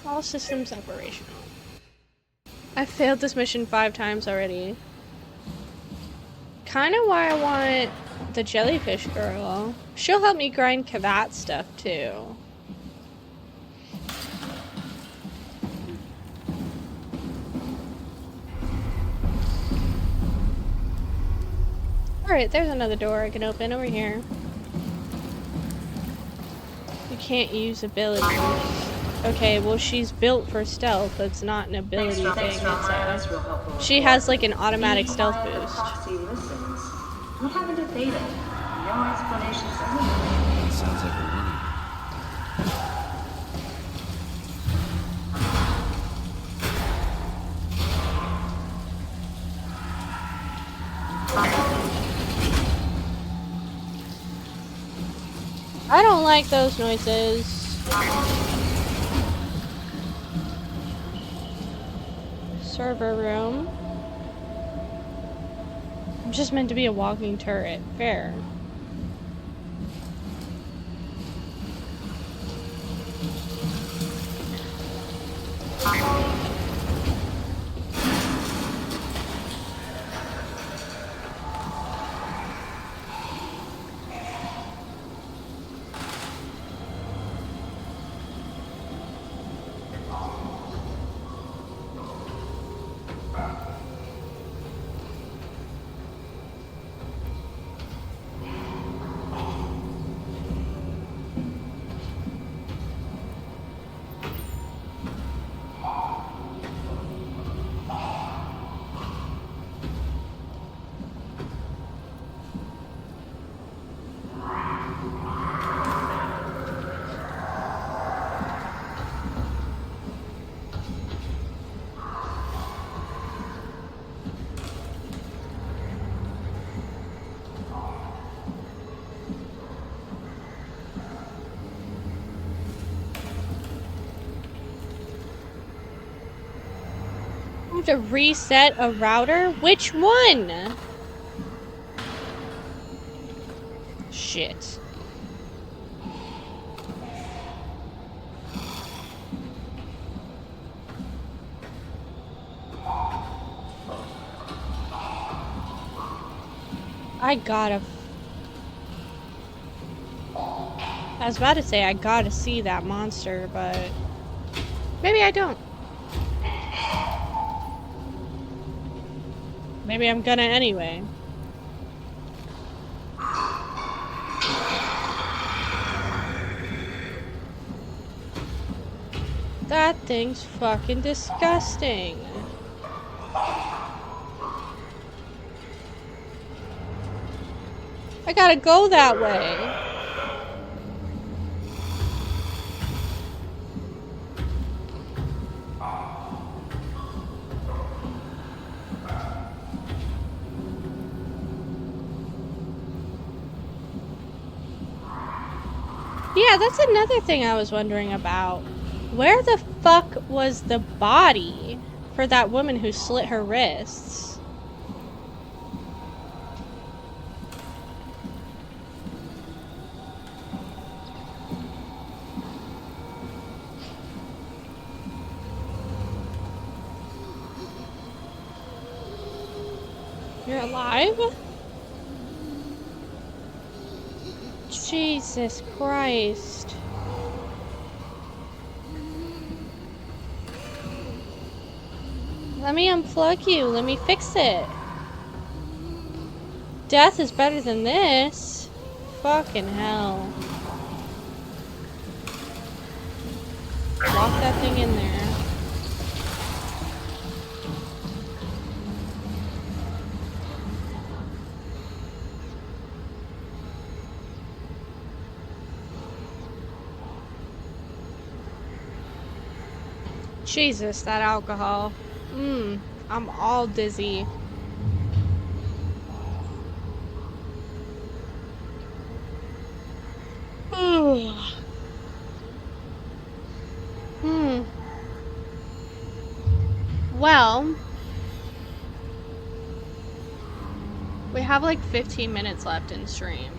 All systems operational. I failed this mission 5 times already. Kinda why I want the jellyfish girl. She'll help me grind Kavat stuff too. Alright, there's another door I can open over here. You can't use abilities. Okay, well she's built for stealth. That's not an ability thing. She has like an automatic stealth boost.
What happened to Theta? No explanations
That sounds like we're winning.
I don't like those noises. Server room. I'm just meant to be a walking turret. Fair. to reset a router? Which one? Shit. I was about to say I gotta see that monster, but maybe I don't. Maybe I'm gonna anyway. That thing's fucking disgusting. I gotta go that way. Yeah, that's another thing I was wondering about. Where the fuck was the body for that woman who slit her wrists? You're alive? Jesus Christ. Let me unplug you. Let me fix it. Death is better than this. Fucking hell. Lock that thing in there. Jesus, that alcohol. I'm all dizzy. Well, we have like 15 minutes left in stream.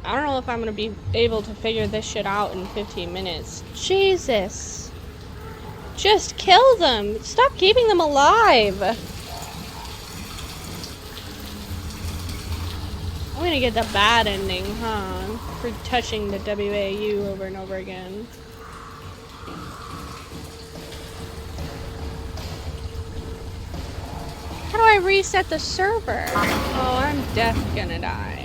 I don't know if I'm gonna be able to figure this shit out in 15 minutes. Jesus. Just kill them. Stop keeping them alive. I'm gonna get the bad ending, huh? For touching the WAU over and over again. How do I reset the server? Oh, I'm definitely gonna die.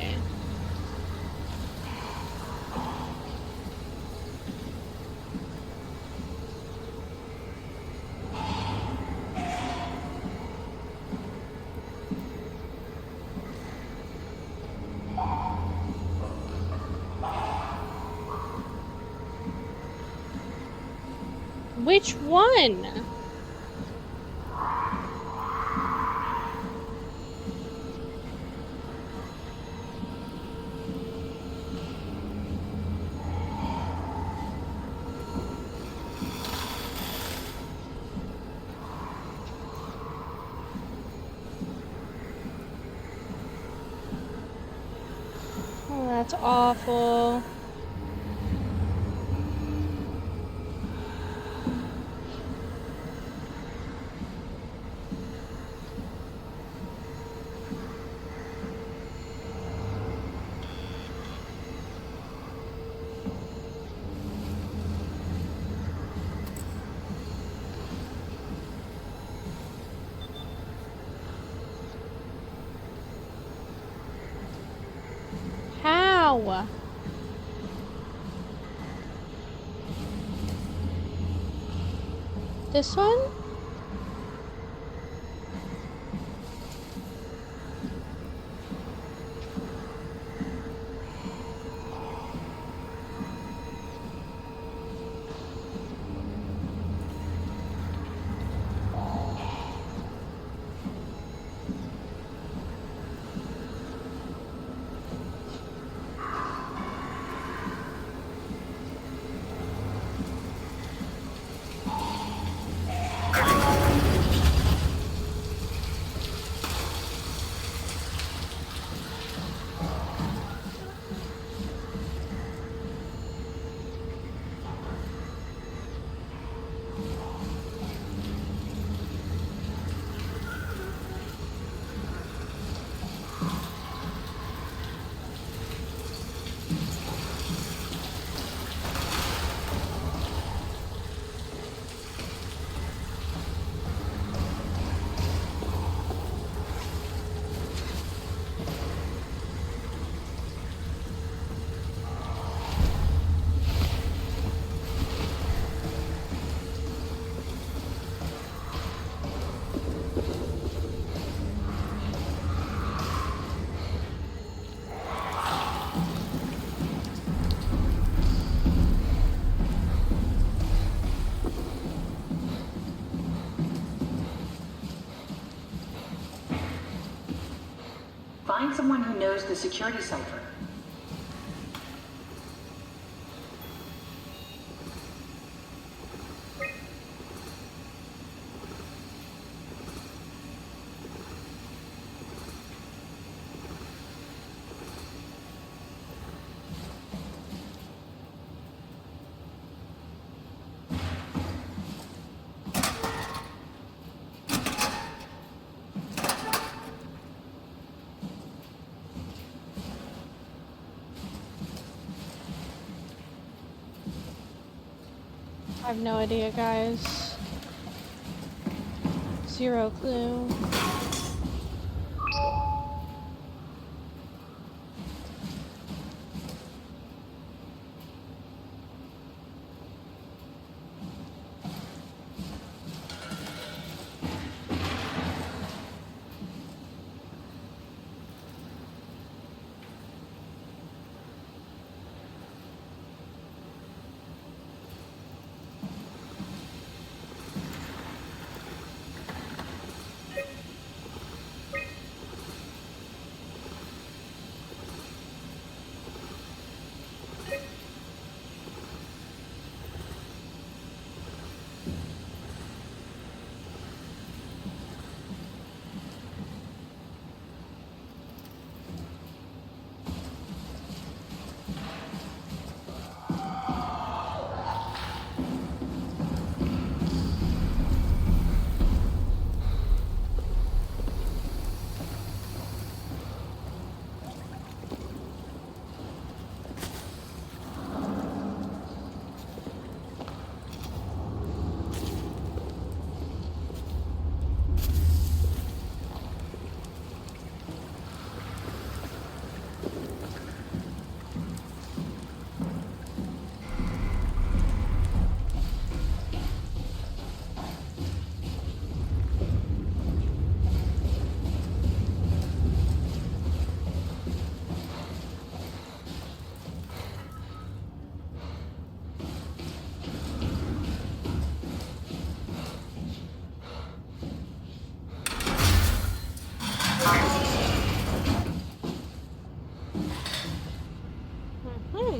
Which one? Oh, that's awful. How? This one?
someone who knows the security cipher.
I have no idea, guys. Zero clue.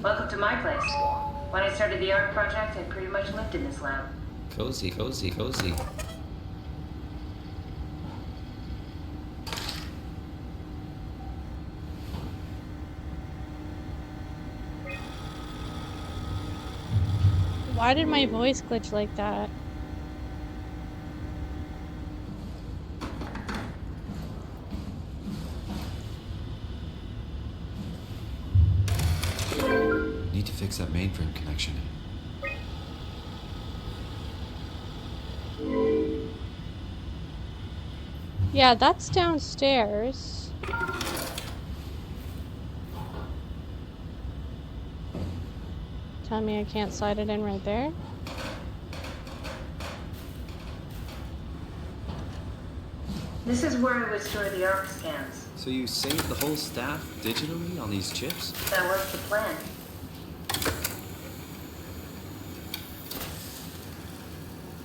Welcome to my place. When I started the art project, I pretty much lived in this lab.
Cozy, cozy, cozy.
Why did my voice glitch like that?
Need to fix that mainframe connection.
Yeah, that's downstairs. Tell me I can't slide it in right there?
This is where I would store the ARC scans.
So you saved the whole staff digitally on these chips?
That was the plan.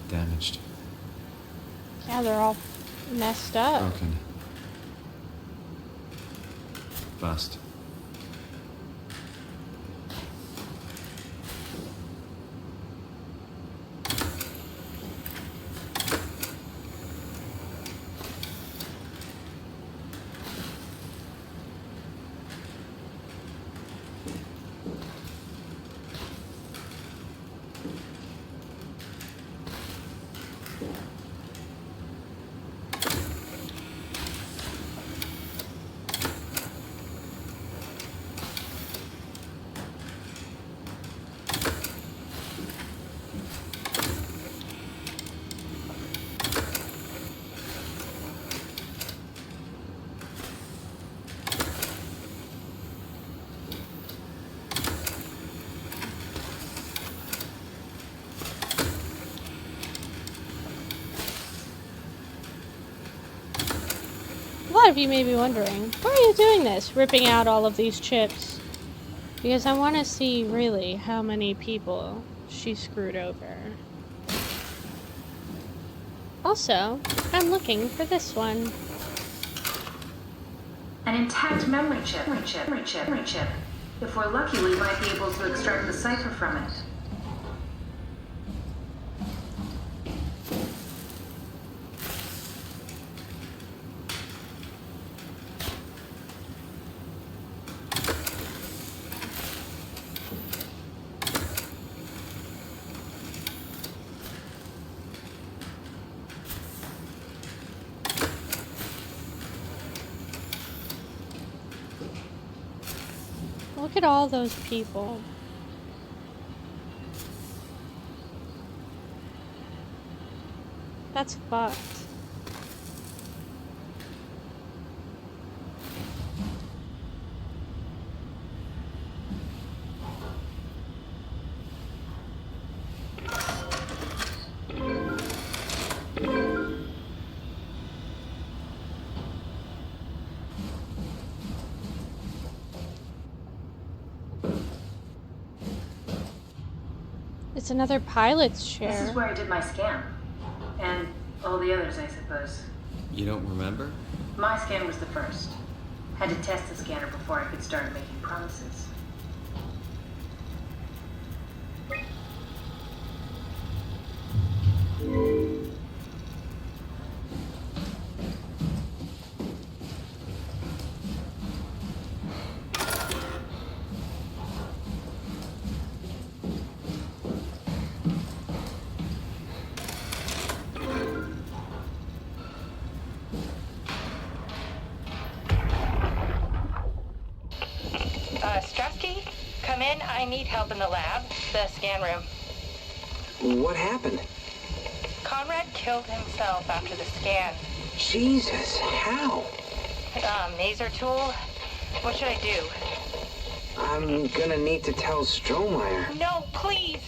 Damaged.
Yeah, they're all messed up.
Broken. Bust.
A lot of you may be wondering, why are you doing this, ripping out all of these chips? Because I want to see, really, how many people she screwed over. Also, I'm looking for this one.
An intact memory chip. If we're lucky, we might be able to extract the cipher from it.
Look at all those people. That's fucked. It's another pilot's chair.
This is where I did my scan. And all the others, I suppose.
You don't remember?
My scan was the first. Had to test the scanner before I could start making promises.
Strusky, come in. I need help in the lab, the scan room.
What happened?
Conrad killed himself after the scan.
Jesus, how?
Maser tool? What should I do?
I'm gonna need to tell Strohmeyer.
No, please!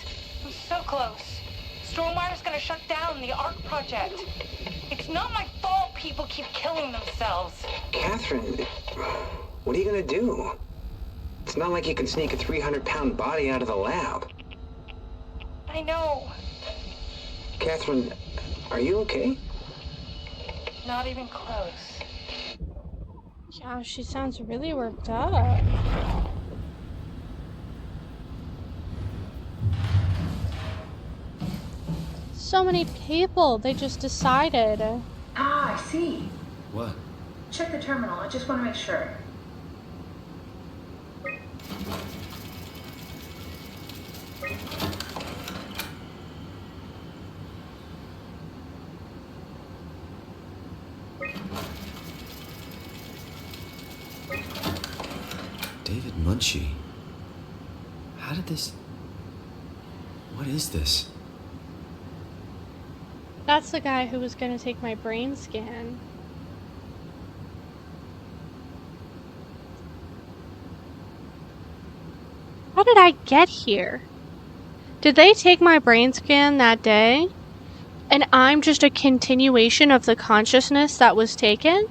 I'm so close. Strohmeyer's gonna shut down the ARC project. It's not my fault people keep killing themselves.
Catherine, what are you gonna do? It's not like you can sneak a 300-pound body out of the lab.
I know.
Catherine, are you okay?
Not even close.
Yeah, she sounds really worked up. So many people, they just decided.
Ah, I see.
What?
Check the terminal. I just want to make sure.
David Munchie. How did this... What is this?
That's the guy who was gonna take my brain scan. How did I get here? Did they take my brain scan that day? And I'm just a continuation of the consciousness that was taken?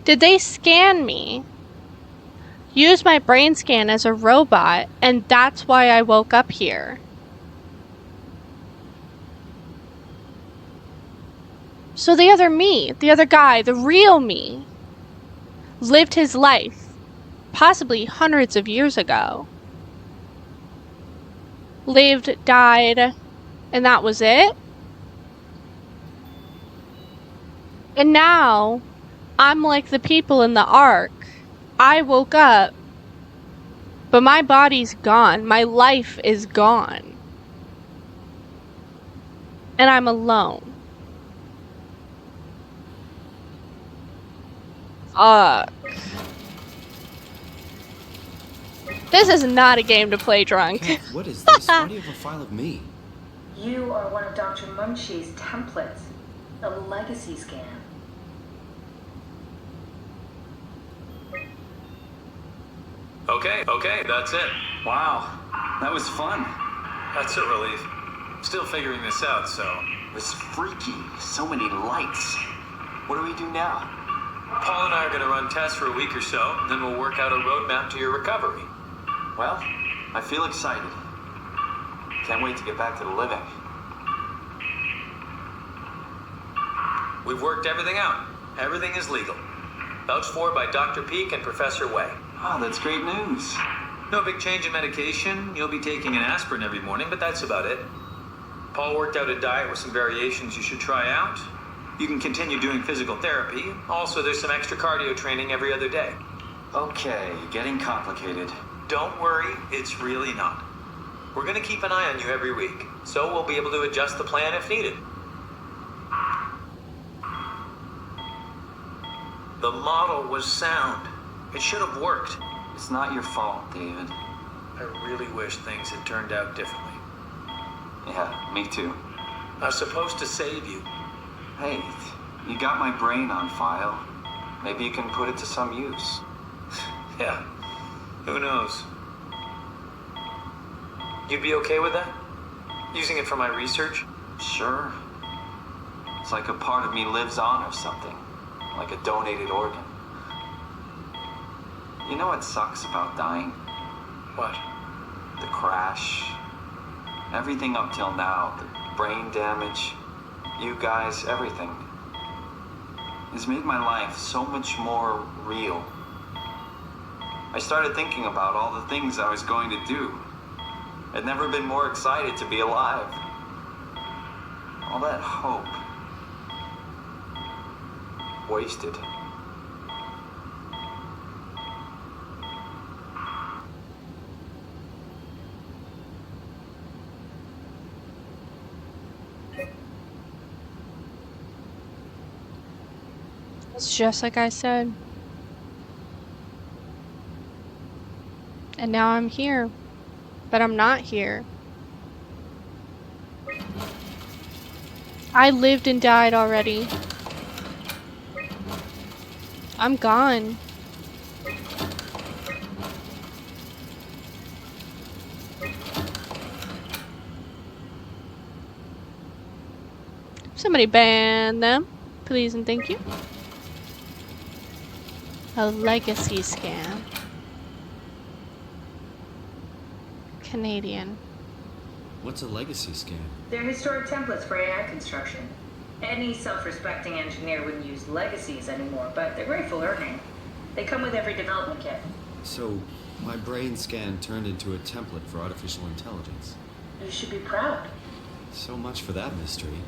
Did they scan me? Use my brain scan as a robot, and that's why I woke up here. So the other me, the other guy, the real me, lived his life, possibly hundreds of years ago. Lived, died, and that was it? And now, I'm like the people in the Ark. I woke up, but my body's gone. My life is gone. And I'm alone. Fuck. This is not a game to play drunk.
Kev, what is this? Why do you have a file of me?
You are one of Dr. Munchie's templates. A legacy scan.
Okay, that's it.
Wow, that was fun.
That's a relief. Still figuring this out, so...
It was freaky. So many lights. What do we do now?
Paul and I are going to run tests for a week or so, then we'll work out a roadmap to your recovery.
Well, I feel excited. Can't wait to get back to the living.
We've worked everything out. Everything is legal. Vouched for by Dr. Peak and Professor Way.
Oh, that's great news.
No big change in medication. You'll be taking an aspirin every morning, but that's about it. Paul worked out a diet with some variations you should try out. You can continue doing physical therapy. Also, there's some extra cardio training every other day.
Okay, getting complicated.
Don't worry, it's really not. We're going to keep an eye on you every week, so we'll be able to adjust the plan if needed. The model was sound. It should have worked.
It's not your fault, David.
I really wish things had turned out differently.
Yeah, me too.
I was supposed to save you.
Hey, you got my brain on file. Maybe you can put it to some use.
Yeah, who knows? You'd be okay with that? Using it for my research?
Sure. It's like a part of me lives on or something. Like a donated organ. You know what sucks about dying?
What?
The crash. Everything up till now. The brain damage. You guys, everything. Has made my life so much more real. I started thinking about all the things I was going to do. I'd never been more excited to be alive. All that hope. Wasted.
It's just like I said. And now I'm here. But I'm not here. I lived and died already. I'm gone. Somebody ban them, please and thank you. A legacy scam. Canadian.
What's a legacy scan?
They're historic templates for AI construction. Any self-respecting engineer wouldn't use legacies anymore, but they're great for learning. They come with every development kit.
So, my brain scan turned into a template for artificial intelligence.
You should be proud.
So much for that mystery.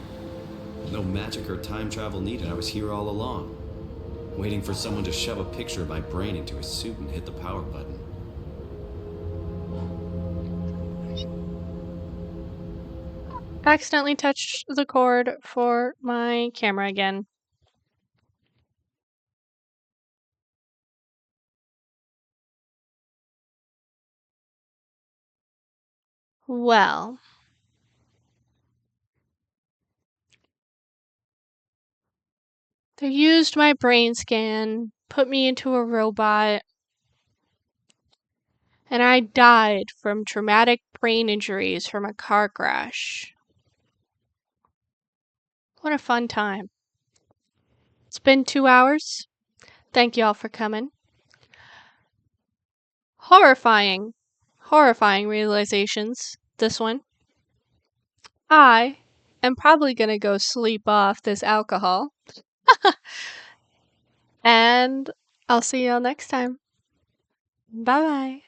No magic or time travel needed. I was here all along. Waiting for someone to shove a picture of my brain into a suit and hit the power button.
Accidentally touched the cord for my camera again. Well. They used my brain scan, put me into a robot, and I died from traumatic brain injuries from a car crash. What a fun time. It's been 2 hours. Thank you all for coming. Horrifying realizations, this one. I am probably gonna go sleep off this alcohol. And I'll see you all next time. Bye bye.